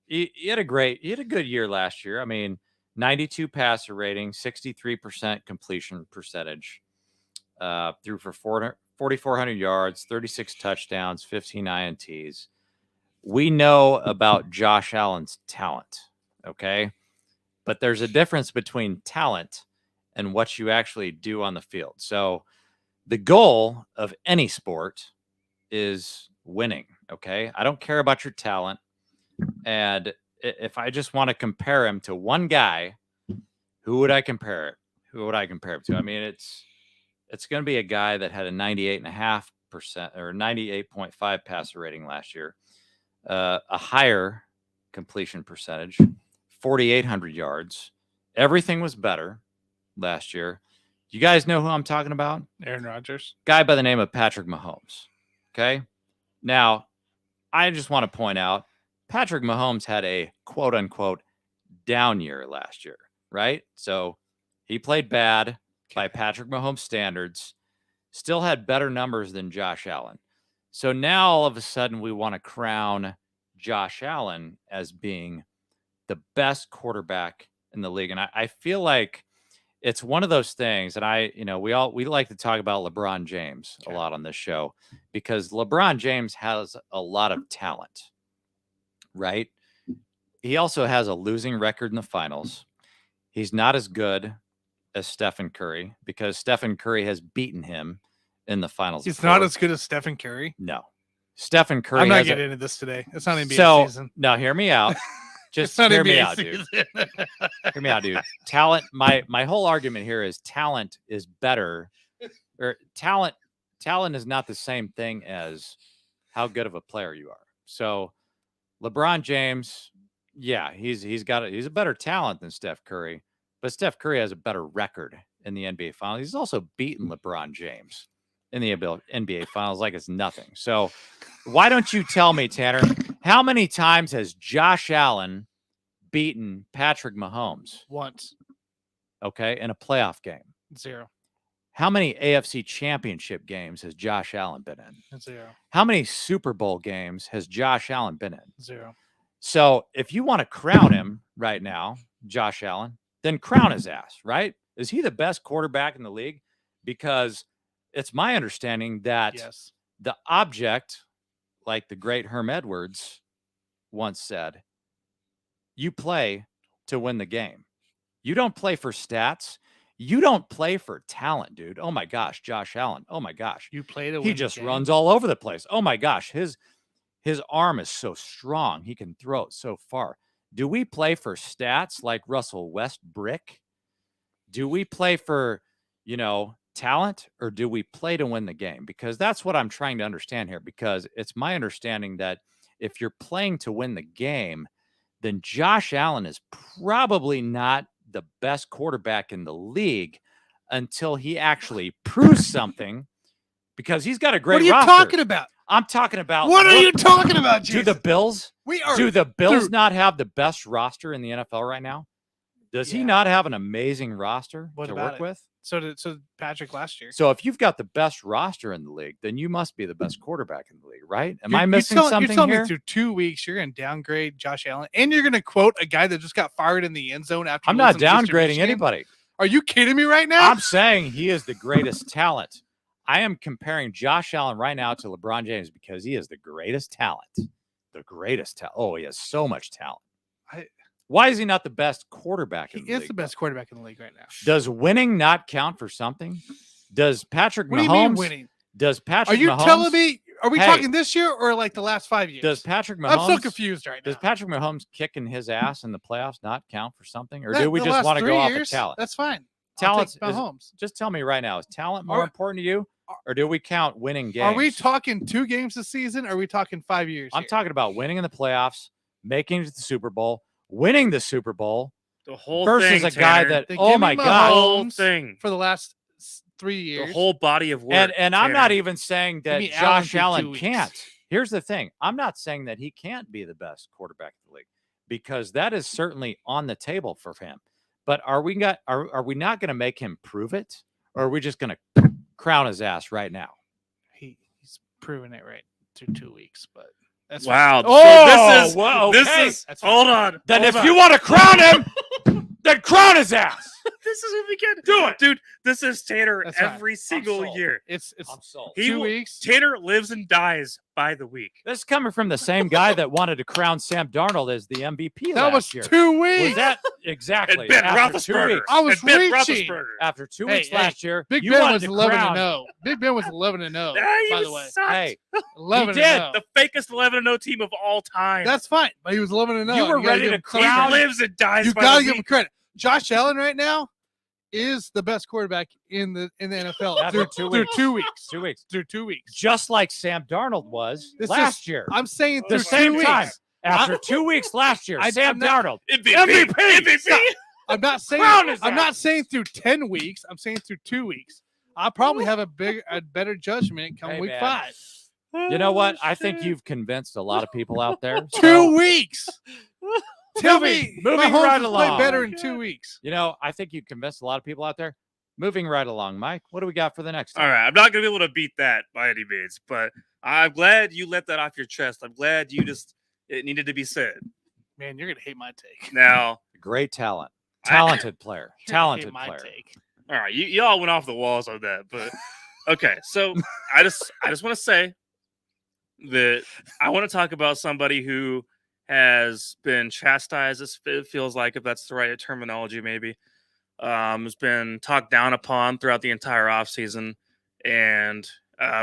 He had a good year last year. I mean, 92 passer rating, 63% completion percentage, threw for 4,400 yards, 36 touchdowns, 15 INTs. We know about Josh Allen's talent, okay? But there's a difference between talent and what you actually do on the field. So the goal of any sport is winning, okay? I don't care about your talent. And if I just want to compare him to one guy, who would I compare it? Who would I compare him to? I mean, it's going to be a guy that had a 98.5% or 98.5 passer rating last year, a higher completion percentage, 4,800 yards. Everything was better last year. You guys know who I'm talking about? Aaron Rodgers. Guy by the name of Patrick Mahomes. Okay. Now, I just want to point out Patrick Mahomes had a quote unquote down year last year, right? So he played bad by Patrick Mahomes standards, still had better numbers than Josh Allen. So now all of a sudden we want to crown Josh Allen as being the best quarterback in the league. And I feel like it's one of those things, and we like to talk about LeBron James a lot on this show because LeBron James has a lot of talent, right? He also has a losing record in the finals. He's not as good as Stephen Curry because Stephen Curry has beaten him in the finals. He's not as good as Stephen Curry. No, Stephen Curry. I'm not getting into this today. It's not NBA season. No, hear me out. Just hear me out, dude. Hear me out, dude. Talent. My whole argument here is talent is better, or talent is not the same thing as how good of a player you are. So, LeBron James, yeah, he's a better talent than Steph Curry, but Steph Curry has a better record in the NBA Finals. He's also beaten LeBron James in the NBA Finals like it's nothing. So, why don't you tell me, Tanner? How many times has Josh Allen beaten Patrick Mahomes? Once. Okay, in a playoff game. 0. How many AFC championship games has Josh Allen been in? 0. How many Super Bowl games has Josh Allen been in? 0. So if you want to crown him right now, Josh Allen, then crown his ass, right? Is he the best quarterback in the league? Because it's my understanding that the object, like the great Herm Edwards once said, you play to win the game. You don't play for stats. You don't play for talent, dude. Oh my gosh, Josh Allen. Oh my gosh. You play to win. He just runs all over the place. Oh my gosh, his arm is so strong. He can throw it so far. Do we play for stats like Russell Westbrook? Do we play for, talent, or do we play to win the game? Because that's what I'm trying to understand here, because it's my understanding that if you're playing to win the game, then Josh Allen is probably not the best quarterback in the league until he actually proves something, because he's got a great roster. What are you talking about? I'm talking about. What are you talking about, Jesus? Do the Bills not have the best roster in the NFL right now? Does he not have an amazing roster to work with? So did Patrick last year. So if you've got the best roster in the league, then you must be the best quarterback in the league, right? Am I missing something You're telling here? me through 2 weeks you're going to downgrade Josh Allen, and you're going to quote a guy that just got fired in the end zone after. I'm not downgrading anybody. Are you kidding me right now? I'm saying he is the greatest talent. I am comparing Josh Allen right now to LeBron James because he is the greatest talent. The greatest talent. Oh, he has so much talent. Why is he not the best quarterback in the league? He is the best quarterback in the league right now. Does winning not count for something? Does Patrick Mahomes? What do you mean winning? Does Patrick Are you Mahomes, telling me? Are we talking this year or like the last 5 years? Does Patrick Mahomes? I'm so confused right now. Does Patrick Mahomes kicking his ass in the playoffs not count for something, or do we just want to go off of talent? That's fine. Talent. Mahomes. Just tell me right now: is talent more important to you, or do we count winning games? Are we talking 2 games this season? Or are we talking 5 years? I'm talking about winning in the playoffs, making it to the Super Bowl, winning the Super Bowl. The whole versus thing, a guy Tanner. that, oh my God, the whole thing for the last 3 years, the whole body of work. And I'm not even saying that Josh Allen can't. Weeks. Here's the thing: I'm not saying that he can't be the best quarterback in the league, because that is certainly on the table for him. But are we not going to make him prove it, or are we just going to crown his ass right now? He's proven it right through 2 weeks, but. That's wow. Oh, so this is hold on. Then if you want to crown him, then crown his ass. This is what we get. Do it, dude. This is Tanner That's every right. single year. It's I'm sold. 2 weeks. Tanner lives and dies by the week. This is coming from the same guy that wanted to crown Sam Darnold as the MVP that last year. That was 2 weeks. Was that exactly? And Ben after 2 Roethlisberger. weeks. I was reaching. After 2 weeks last year, Big you Ben wanted was to 11-0. Big Ben was 11-0. By the way, hey, 11-0. he did. The fakest 11-0 team of all time. That's fine, but he was 11-0. You were ready to crown. He lives and dies. You by gotta the give week. him credit. Josh Allen right now is the best quarterback in the NFL through 2 weeks. 2 weeks. Through 2 weeks. Just like Sam Darnold was last year. I'm saying the through same 2 time. weeks. After 2 weeks last year, Sam Darnold. MVP. Stop. I'm not saying through 10 weeks. I'm saying through 2 weeks. I'll probably have a better judgment come week 5. You know what? I think you've convinced a lot of people out there. 2 weeks. Tell me, moving right along. Play better in 2 weeks. You know, I think you've convinced a lot of people out there. Moving right along, Mike. What do we got for the next time? All right, I'm not gonna be able to beat that by any means, but I'm glad you let that off your chest. I'm glad it needed to be said. Man, you're gonna hate my take. Now, great talent. Talented player. You're gonna hate Talented my player. take. All right, you all went off the walls on that, but okay. So I just want to say that I want to talk about somebody who has been chastised. It feels like, if that's the right terminology, maybe, has been talked down upon throughout the entire offseason, and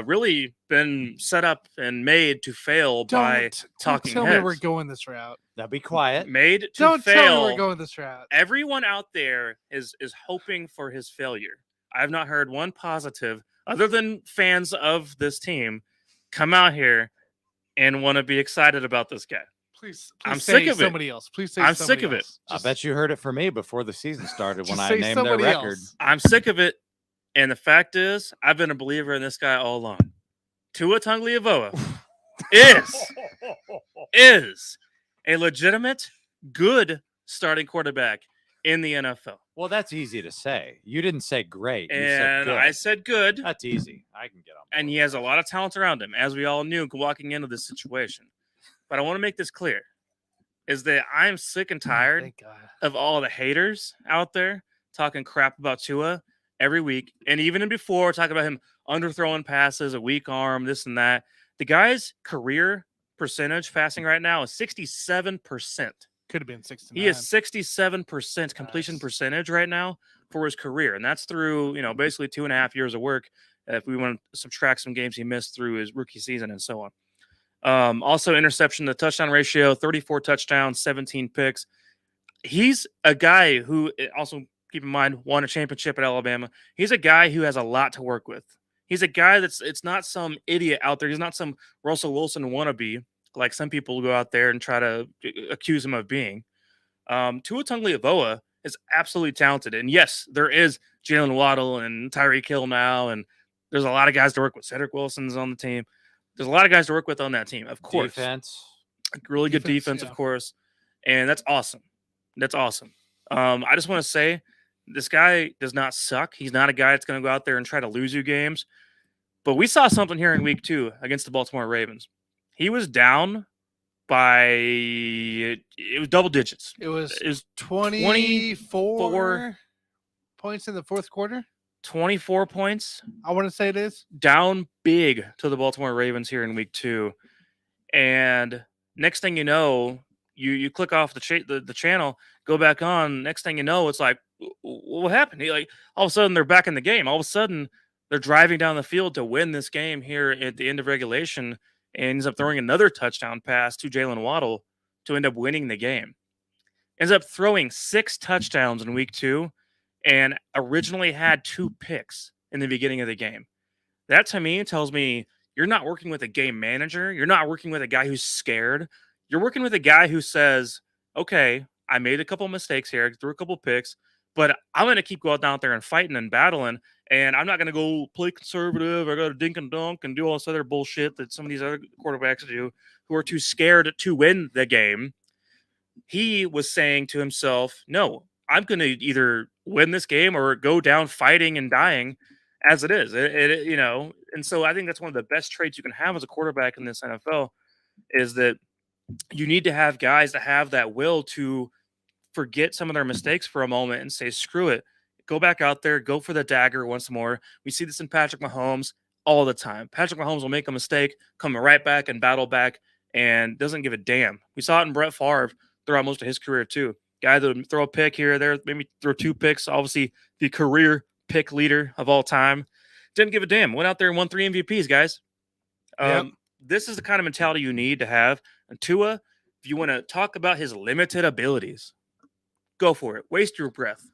really been set up and made to fail by Don't talking tell heads. me we're going this route. Now be quiet. Made to Don't fail. tell me we're going this route. Everyone out there is hoping for his failure. I've not heard one positive, other than fans of this team, come out here and want to be excited about this guy. Please I'm say sick of it. somebody else. Please say I'm somebody sick of it. else. I bet you heard it from me before the season started when just I say named their somebody record. else. I'm sick of it. And the fact is, I've been a believer in this guy all along. Tua Tagovailoa is a legitimate, good starting quarterback in the NFL. Well, that's easy to say. You didn't say great. You said And good. I said good. That's easy. I can get on board. And he has a lot of talent around him, as we all knew walking into this situation. But I want to make this clear, is that I'm sick and tired Thank God. of all the haters out there talking crap about Tua every week. And even before, talking about him underthrowing passes, a weak arm, this and that. The guy's career percentage passing right now is 67%. Could have been 69. He is 67% completion percentage right now for his career. And that's through, basically 2.5 years of work. If we want to subtract some games he missed through his rookie season and so on. Also, interception to touchdown ratio, 34 touchdowns, 17 picks. He's a guy who, also keep in mind, won a championship at Alabama. He's a guy who has a lot to work with. He's a guy it's not some idiot out there. He's not some Russell Wilson wannabe, like some people go out there and try to accuse him of being. Tua Tagovailoa is absolutely talented. And yes, there is Jalen Waddle and Tyreek Hill now, and there's a lot of guys to work with. Cedric Wilson's on the team. There's a lot of guys to work with on that team, of course. Defense. Really good defense, yeah. of course. And that's awesome. That's awesome. I just want to say, this guy does not suck. He's not a guy that's going to go out there and try to lose you games. But we saw something here in week 2 against the Baltimore Ravens. He was down by, it was double digits. It was 24 points in the fourth quarter. 24 points. I want to say it is. Down big to the Baltimore Ravens here in week 2. And next thing you know, you click off the channel, go back on. Next thing you know, it's like, what happened? All of a sudden, they're back in the game. All of a sudden, they're driving down the field to win this game here at the end of regulation, and ends up throwing another touchdown pass to Jalen Waddle to end up winning the game. Ends up throwing 6 touchdowns in week 2, and originally had 2 picks in the beginning of the game. That, to me, tells me you're not working with a game manager. You're not working with a guy who's scared. You're working with a guy who says, okay, I made a couple mistakes here, threw a couple picks, but I'm going to keep going out there and fighting and battling, and I'm not going to go play conservative or go to dink and dunk and do all this other bullshit that some of these other quarterbacks do who are too scared to win the game. He was saying to himself, no, I'm going to either win this game or go down fighting and dying as it is. And so I think that's one of the best traits you can have as a quarterback in this NFL, is that you need to have guys that have that will to forget some of their mistakes for a moment and say, screw it, go back out there, go for the dagger once more. We see this in Patrick Mahomes all the time. Patrick Mahomes will make a mistake, come right back and battle back, and doesn't give a damn. We saw it in Brett Favre throughout most of his career too. Guy that would throw a pick here or there, maybe throw 2 picks, obviously the career pick leader of all time. Didn't give a damn. Went out there and won 3 MVPs, guys. Yep. This is the kind of mentality you need to have. And Tua, if you want to talk about his limited abilities, go for it. Waste your breath.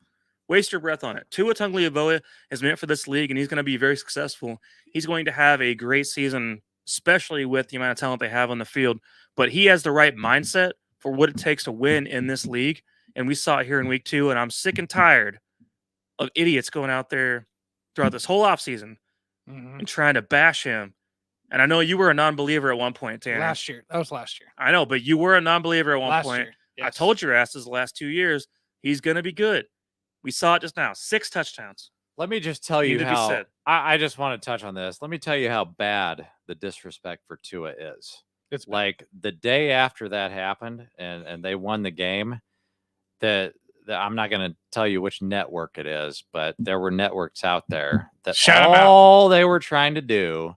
Waste your breath on it. Tua Tagovailoa is meant for this league, and he's going to be very successful. He's going to have a great season, especially with the amount of talent they have on the field. But he has the right mindset for what it takes to win in this league. And we saw it here in week 2, and I'm sick and tired of idiots going out there throughout this whole offseason and trying to bash him. And I know you were a non-believer at one point, Tanner. Last year. That was last year. I know, but you were a non-believer at one Last point. year. Yes. I told your asses the last 2 years, he's going to be good. We saw it just now. 6 touchdowns. Let me just tell you how I just want to touch on this. Let me tell you how bad the disrespect for Tua is. It's like the day after that happened and they won the game, that I'm not going to tell you which network it is, but there were networks out there that Shout 'em all they were trying to do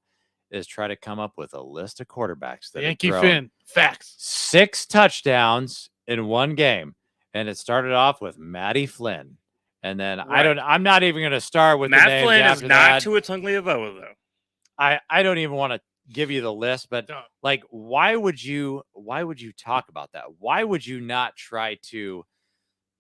is try to come up with a list of quarterbacks that had Yankee thrown Finn. Facts. 6 touchdowns in one game. And it started off with Matty Flynn. And then I'm not even going to start with the Matt names Flynn is after not that. Tua Tagovailoa, though. I don't even want to give you the list, but like, why would you talk about that? Why would you not try to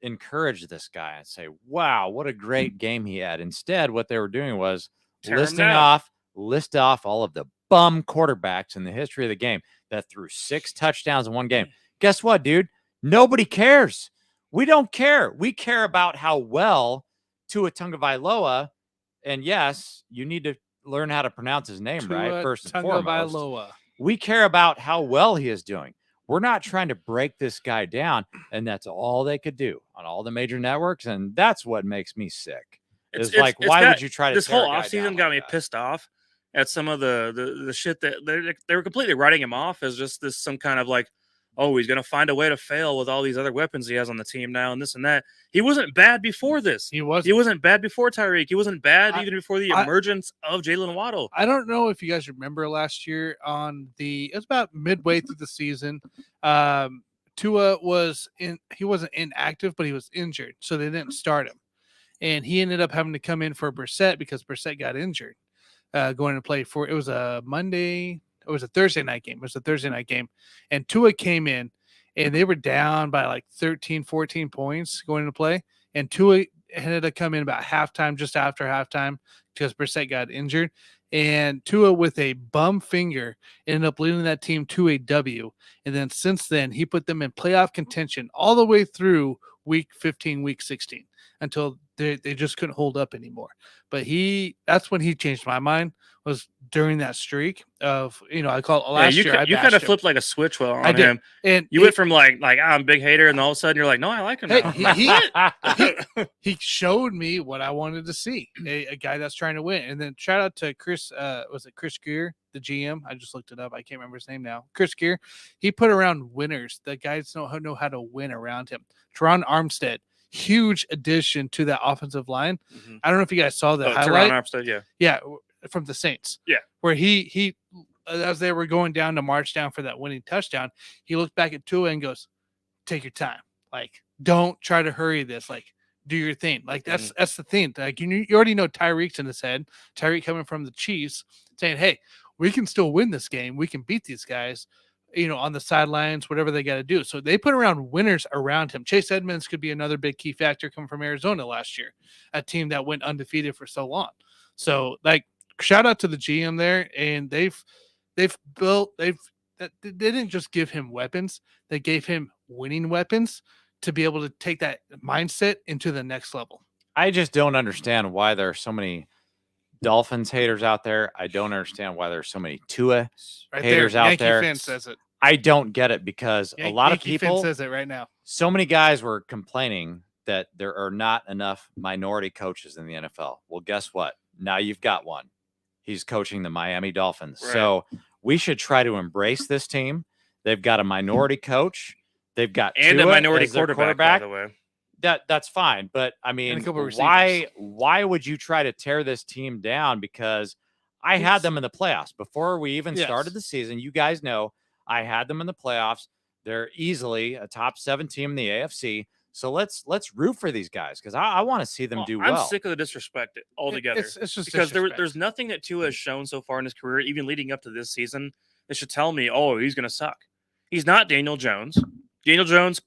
encourage this guy and say, wow, what a great game he had? Instead, what they were doing was list off all of the bum quarterbacks in the history of the game that threw 6 touchdowns in one game. Guess what, dude? Nobody cares. We don't care. We care about how well Tua Tagovailoa, and yes, you need to learn how to pronounce his name right first and foremost. We care about how well he is doing. We're not trying to break this guy down, and that's all they could do on all the major networks, and that's what makes me sick. Why would you try to? This whole offseason got me pissed off at some of the shit that they were completely writing him off as just this some kind of like, oh, he's gonna find a way to fail with all these other weapons he has on the team now and this and that. He wasn't bad before this. He wasn't bad before Tyreek. He wasn't bad even before the emergence of Jalen Waddle. I don't know if you guys remember last year it was about midway through the season. Tua he wasn't inactive, but he was injured, so they didn't start him. And he ended up having to come in for Brissett because Brissett got injured. Going to play it was a Monday. It was a Thursday night game. And Tua came in, and they were down by like 13, 14 points going into play. And Tua ended up coming in about halftime, just after halftime, because Brissett got injured. And Tua, with a bum finger, ended up leading that team to a W. And then since then, he put them in playoff contention all the way through week 15, week 16, until they just couldn't hold up anymore. But that's when he changed my mind, was during that streak of, I call it last year. You kind of flipped like a switch on him. And you went from like I'm a big hater, and all of a sudden you're like, no, I like him now. He showed me what I wanted to see, a guy that's trying to win. And then shout out to Chris, was it Chris Gear, the GM? I just looked it up. I can't remember his name now. Chris Gear. He put around winners. The guys know how to win around him. Teron Armstead, huge addition to that offensive line. Mm-hmm. I don't know if you guys saw that highlight. Teron Armstead, yeah, from the Saints. Yeah, where he as they were going down to march down for that winning touchdown, he looked back at Tua and goes, "Take your time. Like, don't try to hurry this. Like, do your thing." Like, that's the thing. Like, you already know Tyreek's in his head. Tyreek coming from the Chiefs saying, "Hey, we can still win this game. We can beat these guys." On the sidelines, whatever they got to do. So they put around winners around him. Chase Edmonds could be another big key factor coming from Arizona last year, a team that went undefeated for so long. So, like, shout out to the GM there, and they didn't just give him weapons, they gave him winning weapons to be able to take that mindset into the next level. I just don't understand why there are so many Dolphins haters out there. I don't understand why there's so many Tua haters out there. Yankee Finn says it. I don't get it because a lot of people Finn says it right now. So many guys were complaining that there are not enough minority coaches in the NFL. Well, guess what? Now you've got one. He's coaching the Miami Dolphins. Right. So we should try to embrace this team. They've got a minority coach. They've got a minority quarterback, by the way. That's fine, but I mean, why would you try to tear this team down? Because I had them in the playoffs before we even started the season. You guys know I had them in the playoffs. They're easily a top 7 team in the AFC. So let's root for these guys because I want to see them do well. I'm sick of the disrespect altogether. It's just because there's nothing that Tua has shown so far in his career, even leading up to this season, that should tell me, oh, he's going to suck. He's not Daniel Jones. Daniel Jones,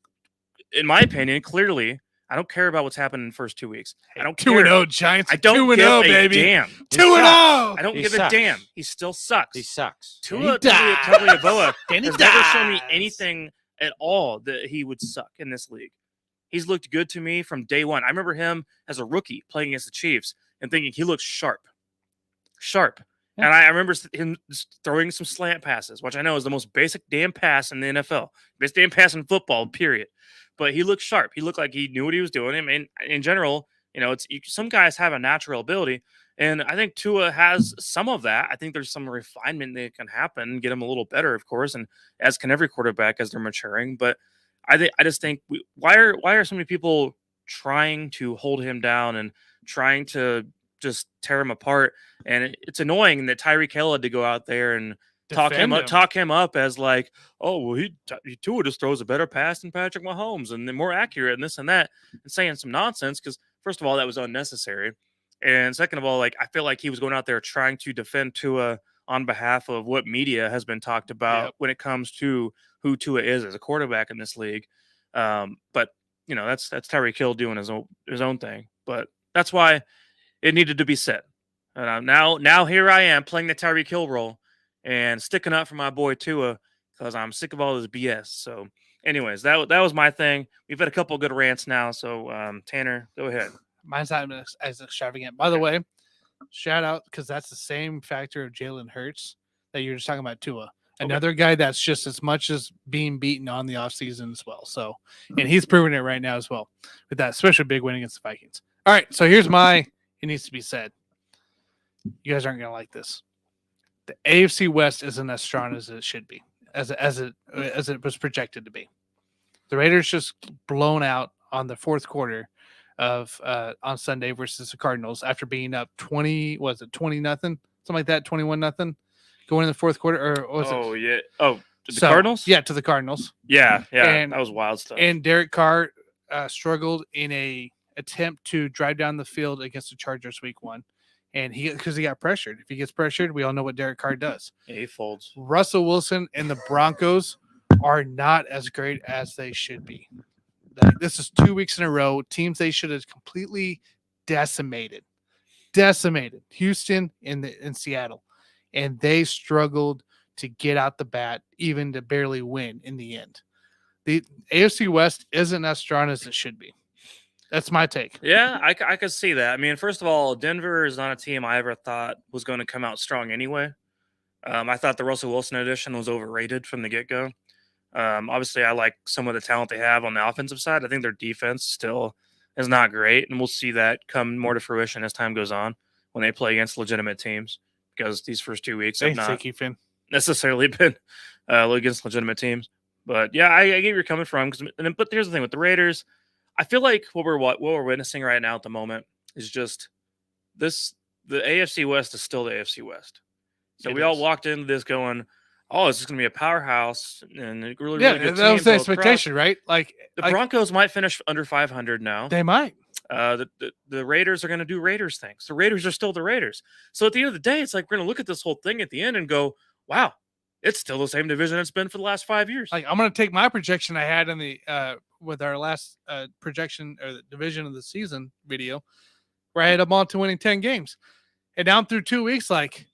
in my opinion, clearly, I don't care about what's happened in the first 2 weeks. I don't care. 2-0 Giants. I don't give a damn. 2-0. I don't give a damn. He still sucks. He sucks. Tua Tagovailoa has never shown me anything at all that he would suck in this league. He's looked good to me from day one. I remember him as a rookie playing against the Chiefs and thinking he looks sharp. Yeah. And I remember him throwing some slant passes, which I know is the most basic damn pass in the NFL. Best damn pass in football, period. But he looked sharp. He looked like he knew what he was doing. I mean, in general, some guys have a natural ability, and I think Tua has some of that. I think there's some refinement that can happen, get him a little better, of course, and as can every quarterback as they're maturing. But I just think why are so many people trying to hold him down and trying to just tear him apart. And it's annoying that Tyreek Hill had to go out there and talk him up as like, oh well, he Tua just throws a better pass than Patrick Mahomes and then more accurate and this and that, and saying some nonsense because first of all that was unnecessary, and second of all, like I feel like he was going out there trying to defend Tua on behalf of what media has been talked about when it comes to who Tua is as a quarterback in this league. But that's Tyreek Hill doing his own thing. But that's why it needed to be said. Now here I am playing the Tyreek Hill role and sticking up for my boy Tua because I'm sick of all this BS. So, anyways, that was my thing. We've had a couple of good rants now. So, Tanner, go ahead. Mine's not as extravagant. By the way, shout out because that's the same factor of Jalen Hurts that you're just talking about Tua. Another guy that's just as much as being beaten on the offseason as well. So, and he's proving it right now as well with that special big win against the Vikings. All right, so here's it needs to be said. You guys aren't going to like this. The AFC West isn't as strong as it should be, as it was projected to be. The Raiders just blown out on the fourth quarter of on Sunday versus the Cardinals after being up 20 nothing, something like that, 21-0. Going in the fourth quarter, or was it? Yeah. Oh, to the Cardinals? Yeah, to the Cardinals. Yeah. And, that was wild stuff. And Derek Carr struggled in a attempt to drive down the field against the Chargers week 1. And because he got pressured. If he gets pressured, we all know what Derek Carr does. Yeah, he folds. Russell Wilson and the Broncos are not as great as they should be. This is 2 weeks in a row. Teams they should have completely decimated. Houston and Seattle. And they struggled to get out the bat, even to barely win in the end. The AFC West isn't as strong as it should be. That's my take. Yeah, I could see that. I mean, first of all, Denver is not a team I ever thought was going to come out strong anyway. I thought the Russell Wilson edition was overrated from the get-go. Obviously, I like some of the talent they have on the offensive side. I think their defense still is not great, and we'll see that come more to fruition as time goes on when they play against legitimate teams. Because these first 2 weeks have not necessarily been against legitimate teams. But yeah, I get where you're coming from. But here's the thing with the Raiders, I feel like what we're witnessing right now at the moment is just this. The AFC West is still the AFC West. So we all walked into this going, "Oh, it's just going to be a powerhouse," and a really good that was the expectation, right? Like the Broncos might finish under 500 now. They might. The Raiders are going to do Raiders things. The Raiders are still the Raiders. So at the end of the day, it's like we're going to look at this whole thing at the end and go, wow, it's still the same division it's been for the last 5 years. Like I'm going to take my projection I had in the with our last projection or the division of the season video where I had them on to winning 10 games. And down through 2 weeks, like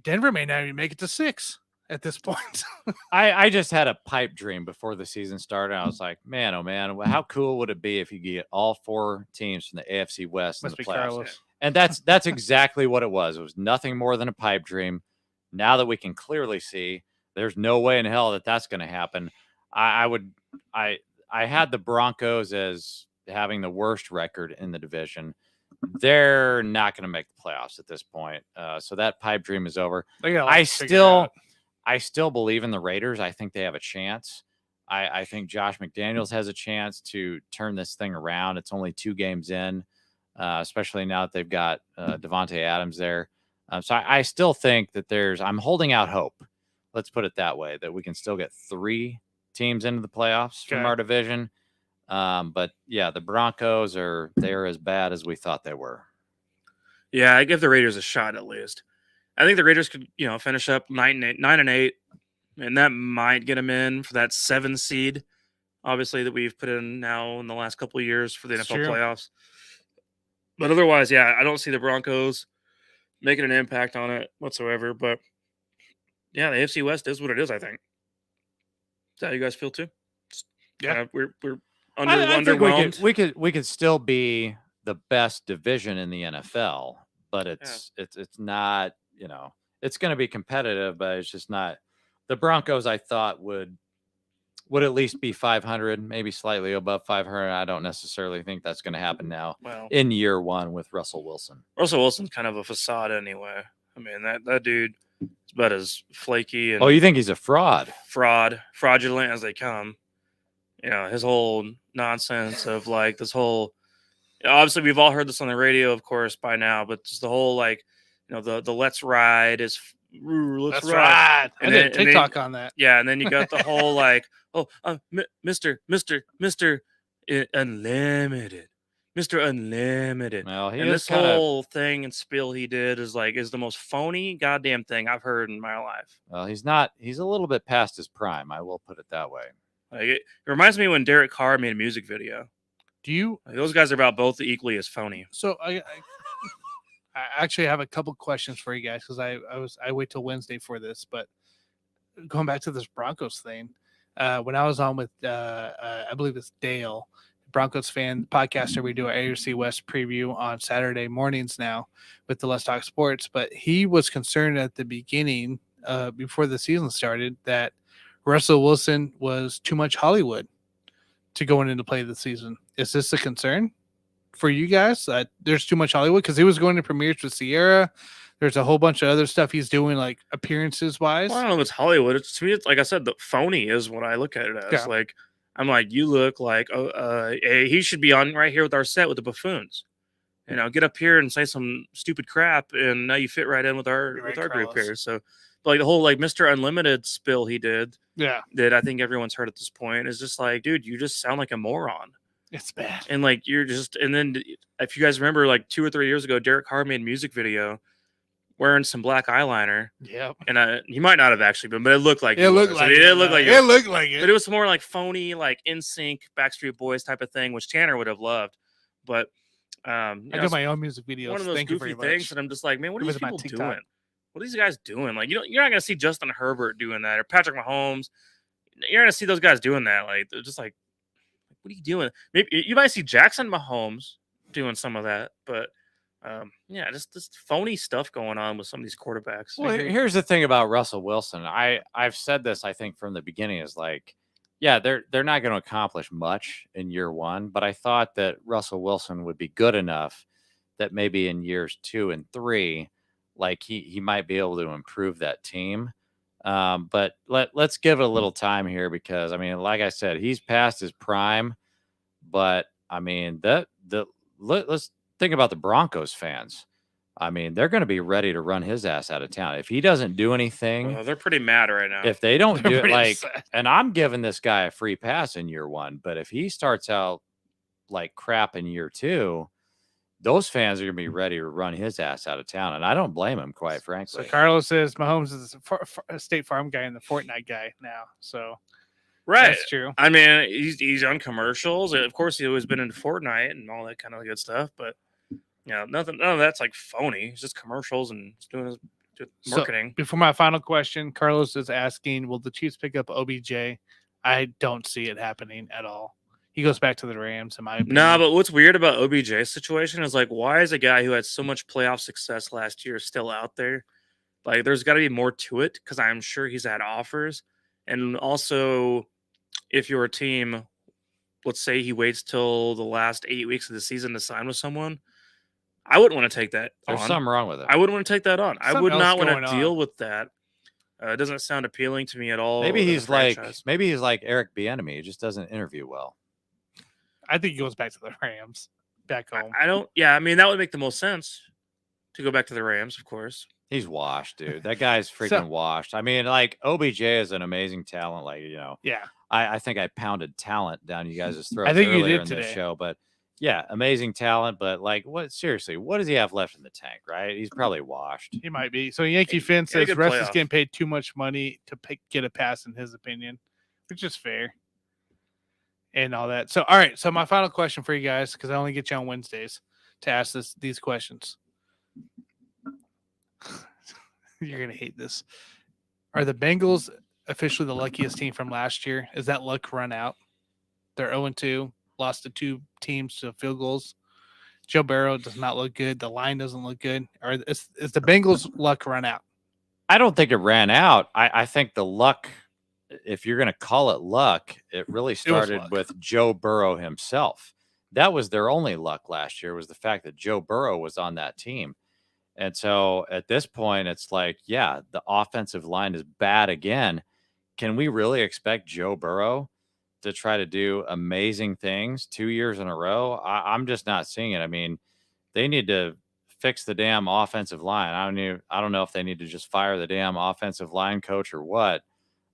Denver may not even make it to 6 at this point. I just had a pipe dream before the season started. I was like, man, oh man, how cool would it be if you get all 4 teams from the AFC West in the playoffs? Carlos. And that's exactly what it was. It was nothing more than a pipe dream. Now that we can clearly see, there's no way in hell that that's going to happen. I had the Broncos as having the worst record in the division. They're not going to make the playoffs at this point. So that pipe dream is over. I still believe in the Raiders. I think they have a chance. I think Josh McDaniels has a chance to turn this thing around. It's only 2 games in, especially now that they've got Devontae Adams there. So I still think that I'm holding out hope. Let's put it that way, that we can still get 3 teams into the playoffs from our division. But yeah, the Broncos they're as bad as we thought they were. Yeah, I give the Raiders a shot at least. I think the Raiders could, finish up 9-8, and that might get them in for that 7 seed, obviously, that we've put in now in the last couple of years for the NFL playoffs. But otherwise, yeah, I don't see the Broncos making an impact on it whatsoever. But yeah, the AFC West is what it is, I think. Is that how you guys feel too? Yeah, we're underwhelmed. We could still be the best division in the NFL, but it's not. It's going to be competitive, but it's just not. The Broncos, I thought, would at least be 500, maybe slightly above 500. I don't necessarily think that's going to happen now in year 1 with Russell Wilson. Russell Wilson's kind of a facade anyway. I mean, that dude is about as flaky and you think he's a fraudulent as they come. His whole nonsense of like this whole. Obviously, we've all heard this on the radio, of course, by now. But just the whole like, the let's ride is let's ride. I did a TikTok on that. Yeah, and then you got the whole like, oh, Mister Unlimited. Mr. Unlimited. Well, and this whole thing and spiel he did is the most phony goddamn thing I've heard in my life. Well, he's a little bit past his prime. I will put it that way. Like it reminds me when Derek Carr made a music video. Those guys are about both equally as phony. So I actually have a couple questions for you guys because I wait till Wednesday for this, but going back to this Broncos thing, when I was on with I believe it's Dale, Broncos fan podcaster, we do our AFC West preview on Saturday mornings now with the Let's Talk Sports, but he was concerned at the beginning before the season started that Russell Wilson was too much Hollywood to going into play this season. Is this a concern for you guys that there's too much Hollywood? Because he was going to premieres with Sierra. There's a whole bunch of other stuff he's doing, like appearances wise. Well, I don't know if it's Hollywood. To me, it's like I said, the phony is what I look at it as. Yeah. I'm like, you look like he should be on right here with our set with the Buffoons. Get up here and say some stupid crap, and now you fit right in with our group here. So, but the whole Mr. Unlimited spill he did, that I think everyone's heard at this point is just like, dude, you just sound like a moron. It's bad. And and then if you guys remember, 2 or 3 years ago, Derek Carr made a music video wearing some black eyeliner. Yeah. And he might not have actually been, but it looked like it. Looked like it. It looked like it. But it was more like phony, In Sync, Backstreet Boys type of thing, which Tanner would have loved. But I do my own music videos. One of those goofy things, and I'm just like, man, what are these people doing? What are these guys doing? You're not gonna see Justin Herbert doing that or Patrick Mahomes. You're gonna see those guys doing that. They're just like, what are you doing? Maybe you might see Jackson Mahomes doing some of that, but just this phony stuff going on with some of these quarterbacks. Well, here's the thing about Russell Wilson. I've said this, I think, from the beginning is they're not going to accomplish much in year one, but I thought that Russell Wilson would be good enough that maybe in years 2 and 3, he might be able to improve that team. But let's give it a little time here because, like I said, he's past his prime. But, let's think about the Broncos fans. They're going to be ready to run his ass out of town. If he doesn't do anything. Well, they're pretty mad right now. If they don't do it, and I'm giving this guy a free pass in year 1, but if he starts out like crap in year 2, those fans are going to be ready to run his ass out of town, and I don't blame him, quite frankly. So Carlos says Mahomes is a State Farm guy and the Fortnite guy now. So right, that's true. He's on commercials. Of course, he's always been into Fortnite and all that kind of good stuff. But none of that's phony. It's just commercials and doing his marketing. So, before my final question, Carlos is asking, will the Chiefs pick up OBJ? I don't see it happening at all. He goes back to the Rams, in my opinion. No, but what's weird about OBJ's situation is why is a guy who had so much playoff success last year still out there? There's got to be more to it because I'm sure he's had offers. And also, if you're a team, let's say he waits till the last 8 weeks of the season to sign with someone, I wouldn't want to take that on. There's something wrong with it. I wouldn't want to take that on. I would not want to deal with that. It doesn't sound appealing to me at all. Maybe he's like Eric Bieniemy. He just doesn't interview well. I think he goes back to the Rams, back home. I don't. Yeah, that would make the most sense to go back to the Rams, of course. He's washed, dude. That guy's freaking washed. OBJ is an amazing talent. Yeah. I think I pounded talent down you guys' throats I think earlier you did in today. this show, but yeah, amazing talent. But what? Seriously, what does he have left in the tank? Right? He's probably washed. He might be. So Yankee Finn says Russ is getting paid too much money to get a pass, in his opinion, which is fair. And all that. So, all right. So my final question for you guys, because I only get you on Wednesdays to ask these questions. You're going to hate this. Are the Bengals officially the luckiest team from last year? Is that luck run out? They're 0-2, lost to 2 teams to field goals. Joe Burrow does not look good. The line doesn't look good. Or is the Bengals luck run out? I don't think it ran out. I think the luck, if you're going to call it luck, it really started with Joe Burrow himself. That was their only luck last year, was the fact that Joe Burrow was on that team. And so at this point, it's the offensive line is bad again. Can we really expect Joe Burrow to try to do amazing things 2 years in a row, I'm just not seeing it. I mean, they need to fix the damn offensive line. I don't know if they need to just fire the damn offensive line coach or what.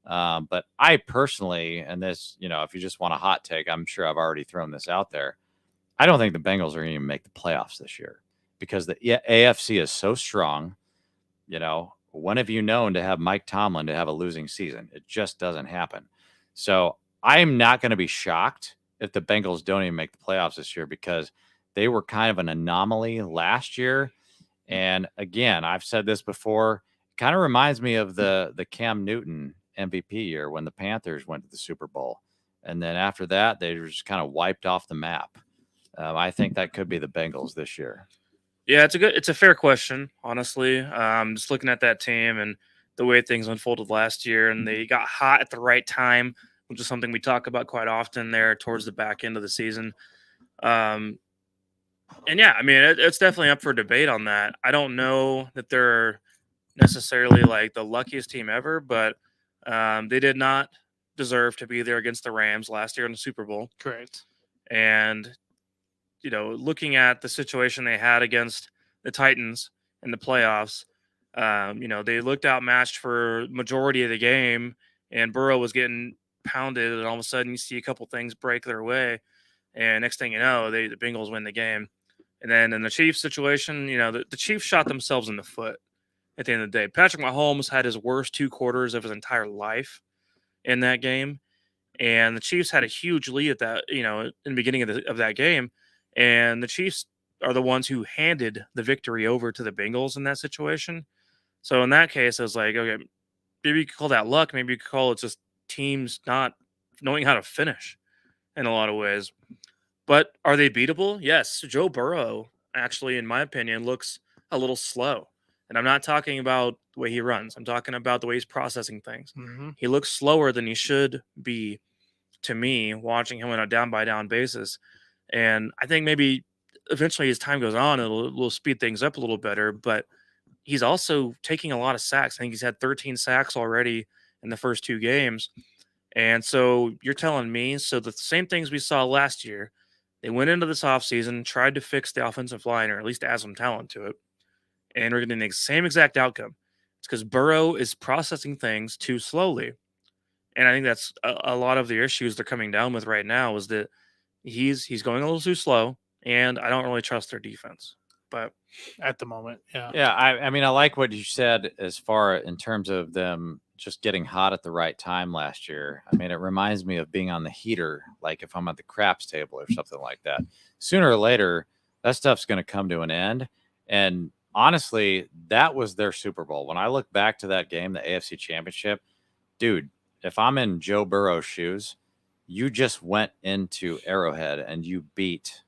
But I personally, and this, if you just want a hot take, I'm sure I've already thrown this out there. I don't think the Bengals are going to even make the playoffs this year because the AFC is so strong. When have you known to have Mike Tomlin to have a losing season? It just doesn't happen. So I'm not going to be shocked if the Bengals don't even make the playoffs this year because they were kind of an anomaly last year. And again, I've said this before, it kind of reminds me of the Cam Newton MVP year when the Panthers went to the Super Bowl. And then after that, they were just kind of wiped off the map. I think that could be the Bengals this year. Yeah, it's a fair question, honestly. Just looking at that team and the way things unfolded last year, and they got hot at the right time, which is something we talk about quite often there towards the back end of the season. And yeah, I mean, it's definitely up for debate on that. I don't know that they're necessarily like the luckiest team ever, but they did not deserve to be there against the Rams last year in the Super Bowl. Correct. And looking at the situation they had against the Titans in the playoffs, they looked outmatched for majority of the game, and Burrow was getting pounded, and all of a sudden you see a couple things break their way, and next thing you know, the Bengals win the game. And then in the Chiefs situation, the Chiefs shot themselves in the foot at the end of the day. Patrick Mahomes had his worst 2 quarters of his entire life in that game, and the Chiefs had a huge lead at that, in the beginning of that game. And the Chiefs are the ones who handed the victory over to the Bengals in that situation. So in that case, I was like, okay, maybe you could call that luck. Maybe you could call it just teams not knowing how to finish in a lot of ways. But are they beatable? Yes. Joe Burrow, actually, in my opinion, looks a little slow. And I'm not talking about the way he runs. I'm talking about the way he's processing things. Mm-hmm. He looks slower than he should be to me, watching him on a down-by-down basis. And I think maybe eventually as time goes on, it'll speed things up a little better. But he's also taking a lot of sacks. I think he's had 13 sacks already in the first 2 games. And so you're telling me, so the same things we saw last year, they went into this offseason, tried to fix the offensive line, or at least add some talent to it, and we're getting the same exact outcome. It's because Burrow is processing things too slowly. And I think that's a lot of the issues they're coming down with right now is that he's going a little too slow, and I don't really trust their defense. But at the moment, yeah. Yeah, I mean, I like what you said as far in terms of them just getting hot at the right time last year. I mean, it reminds me of being on the heater, like if I'm at the craps table or something like that. Sooner or later, that stuff's going to come to an end. And honestly, that was their Super Bowl. When I look back to that game, the AFC Championship, dude, if I'm in Joe Burrow's shoes, you just went into Arrowhead and you beat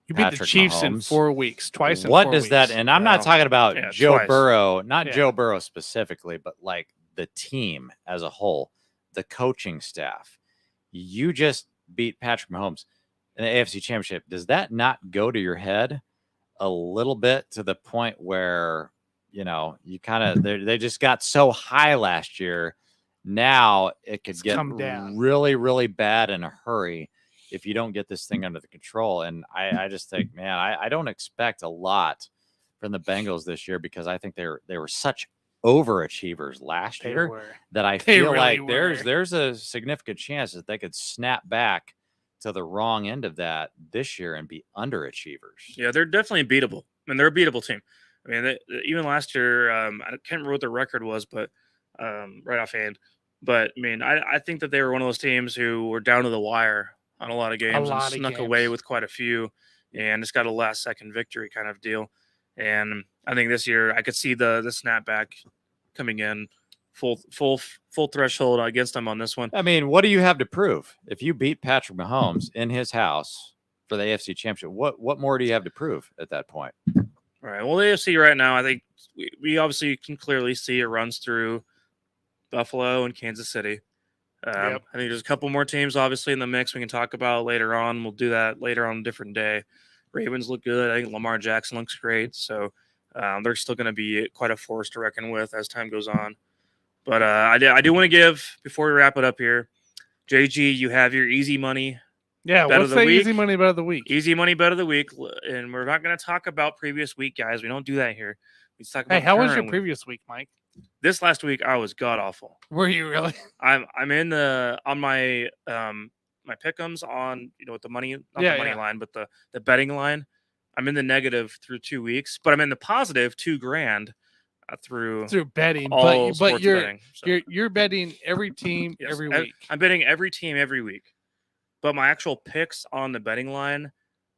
the Chiefs Mahomes in 4 weeks, twice in 4 What weeks. does that, and I'm not talking about Joe twice. Burrow, not Joe Burrow specifically, but like the team as a whole, the coaching staff. You just beat Patrick Mahomes in the AFC Championship. Does that not go to your head a little bit to the point where, you kind of, they just got so high last year. Now it could get really, really bad in a hurry if you don't get this thing under the control. And I just think, man, I don't expect a lot from the Bengals this year because I think they were such overachievers last year that I feel like there's a significant chance that they could snap back to the wrong end of that this year and be underachievers. Yeah, they're definitely beatable. I mean, they're a beatable team. I mean, even last year, I can't remember what the record was, but right offhand. But I mean, I think that they were one of those teams who were down to the wire on a lot of games and snuck away with quite a few, and just got a last-second victory kind of deal. And I think this year I could see the snapback coming in full threshold against them on this one. I mean, what do you have to prove? If you beat Patrick Mahomes in his house for the AFC Championship, what more do you have to prove at that point? All right. Well, the AFC right now, I think we obviously can clearly see it runs through Buffalo and Kansas City. I think there's a couple more teams obviously in the mix we can talk about later on. We'll do that later on a different day. Ravens look good. I think Lamar Jackson looks great. So they're still going to be quite a force to reckon with as time goes on. But I do want to give, before we wrap it up here, JG, you have your easy money. Yeah, bet what's of the the week. easy money bet of the week? Easy money bet of the week, and we're not going to talk about previous week, guys. We don't do that here. We talk about. Hey, how was your current week. previous week, Mike? This last week, I was god awful. Were you really? I'm in the on my my pick'ems on with the money, not the money line, but the betting line. I'm in the negative through 2 weeks, but I'm in the positive $2,000 through betting. all But you're betting, so. you're betting every team every week. I'm betting every team every week, but my actual picks on the betting line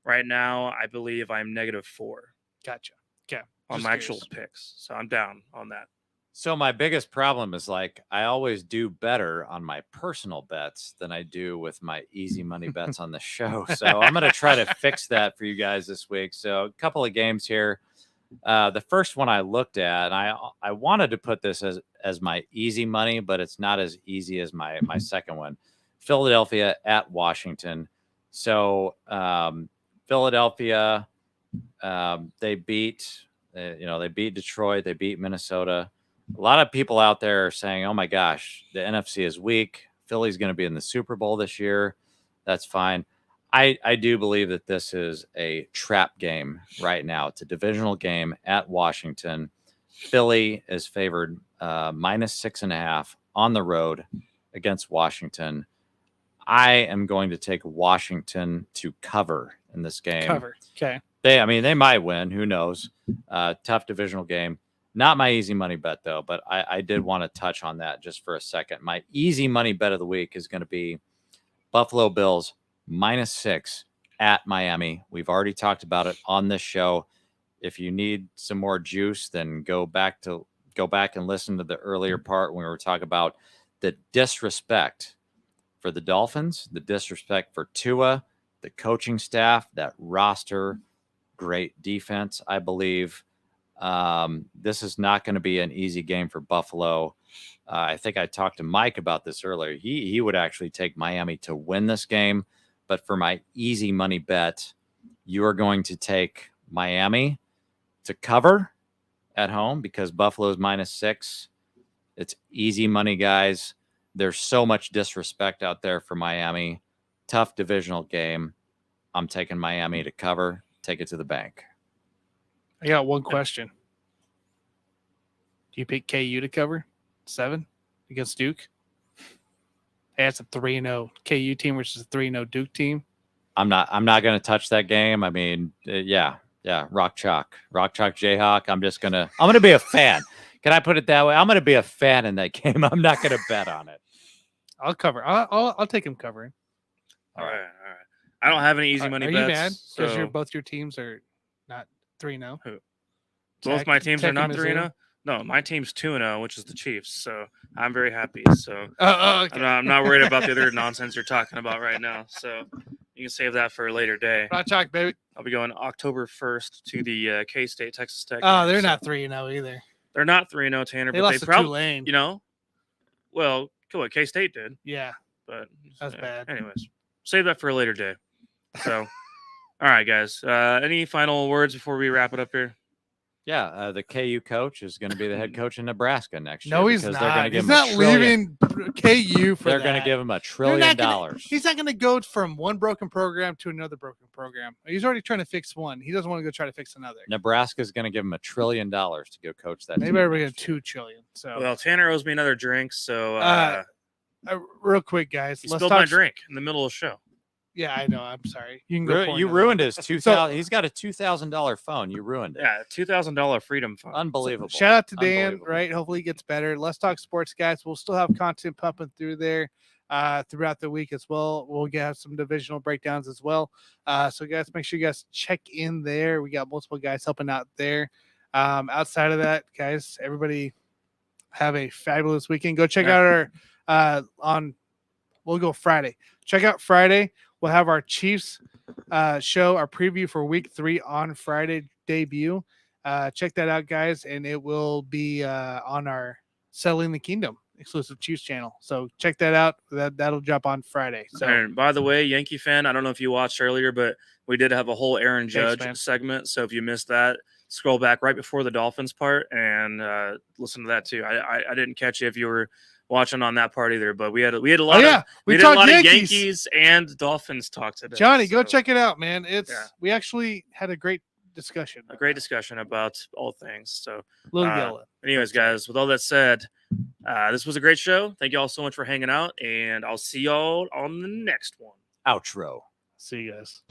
right now, I believe I'm -4. Gotcha. Okay. On my actual picks, so I'm down on that. So my biggest problem is like I always do better on my personal bets than I do with my easy money bets on the show. So I'm going to try to fix that for you guys this week. So a couple of games here. The first one I looked at, and I wanted to put this as my easy money, but it's not as easy as my second one. Philadelphia at Washington. So Philadelphia, they beat Detroit, they beat Minnesota. A lot of people out there are saying, oh my gosh, the NFC is weak. Philly's going to be in the Super Bowl this year. That's fine. I do believe that this is a trap game right now. It's a divisional game at Washington. Philly is favored -6.5 on the road against Washington. I am going to take Washington to cover in this game. Cover. Okay. They might win. Who knows? Tough divisional game. Not my easy money bet, though, but I did want to touch on that just for a second. My easy money bet of the week is going to be Buffalo Bills -6 at Miami. We've already talked about it on this show. If you need some more juice, then go back and listen to the earlier part when we were talking about the disrespect for the Dolphins, the disrespect for Tua, the coaching staff, that roster, great defense, I believe. This is not going to be an easy game for Buffalo. I think I talked to Mike about this earlier. He would actually take Miami to win this game. But for my easy money bet, you are going to take Miami to cover at home because Buffalo is -6. It's easy money, guys. There's so much disrespect out there for Miami. Tough divisional game. I'm taking Miami to cover. Take it to the bank. I got one question. Do you pick KU to cover 7 against Duke? Hey, that's a 3-0 KU team versus a 3-0 Duke team. I'm not going to touch that game. I mean, yeah, rock chalk Jayhawk. I'm going to be a fan. Can I put it that way? I'm going to be a fan in that game. I'm not going to bet on it. I'll cover. I'll take him covering. All right. I don't have any easy money bets. Are you mad because so... both your teams are not 3-0? Who? Both my teams are not 3-0? No, my team's 2-0, which is the Chiefs. So I'm very happy. So okay. I'm not worried about the other nonsense you're talking about right now. So you can save that for a later day. Rock chalk, baby. I'll be going October 1st to the K-State, Texas Tech. Oh, they're not 3-0 either. They're not 3-0, Tanner. They but lost they to Tulane. Well, cool. K-State did. Yeah. But that's bad. Anyways, save that for a later day. So, all right, guys. Any final words before we wrap it up here? Yeah, the KU coach is going to be the head coach in Nebraska next year. No, he's not. They're He's not leaving KU for They're going to give him $1 trillion. He's not going to go from one broken program to another broken program. He's already trying to fix one. He doesn't want to go try to fix another. Nebraska is going to give him $1 trillion to go coach that. Maybe we're going to $2 trillion. So well, Tanner owes me another drink. So real quick, guys, let's spilled my drink in the middle of the show. Yeah, I know. I'm sorry. You can go. You ruined his $2,000. He's got a $2,000 phone. You ruined it. Yeah, $2,000 freedom phone. Unbelievable. So, shout out to Dan. Right. Hopefully he gets better. Let's talk sports, guys. We'll still have content pumping through there throughout the week as well. We'll have some divisional breakdowns as well. So guys, make sure you guys check in there. We got multiple guys helping out there. Outside of that, guys, everybody have a fabulous weekend. Go check out our we'll go Friday. Check out Friday. We'll have our Chiefs show, our preview for week 3 on Friday debut. Check that out, guys. And it will be on our Selling the Kingdom exclusive Chiefs channel. So check that out. That'll drop on Friday. So, and by the way, Yankee fan, I don't know if you watched earlier, but we did have a whole Aaron Judge segment. So if you missed that, scroll back right before the Dolphins part and listen to that too. I didn't catch you if you were watching on that part either. But we had a lot of we did a talked lot of Yankees. Yankees and Dolphins talk today. Johnny, go so check it out, man. We actually had a great discussion. a great discussion about all things. So Little yellow. anyways, guys, with all that said, this was a great show. Thank you all so much for hanging out, and I'll see y'all on the next one. Outro. See you guys.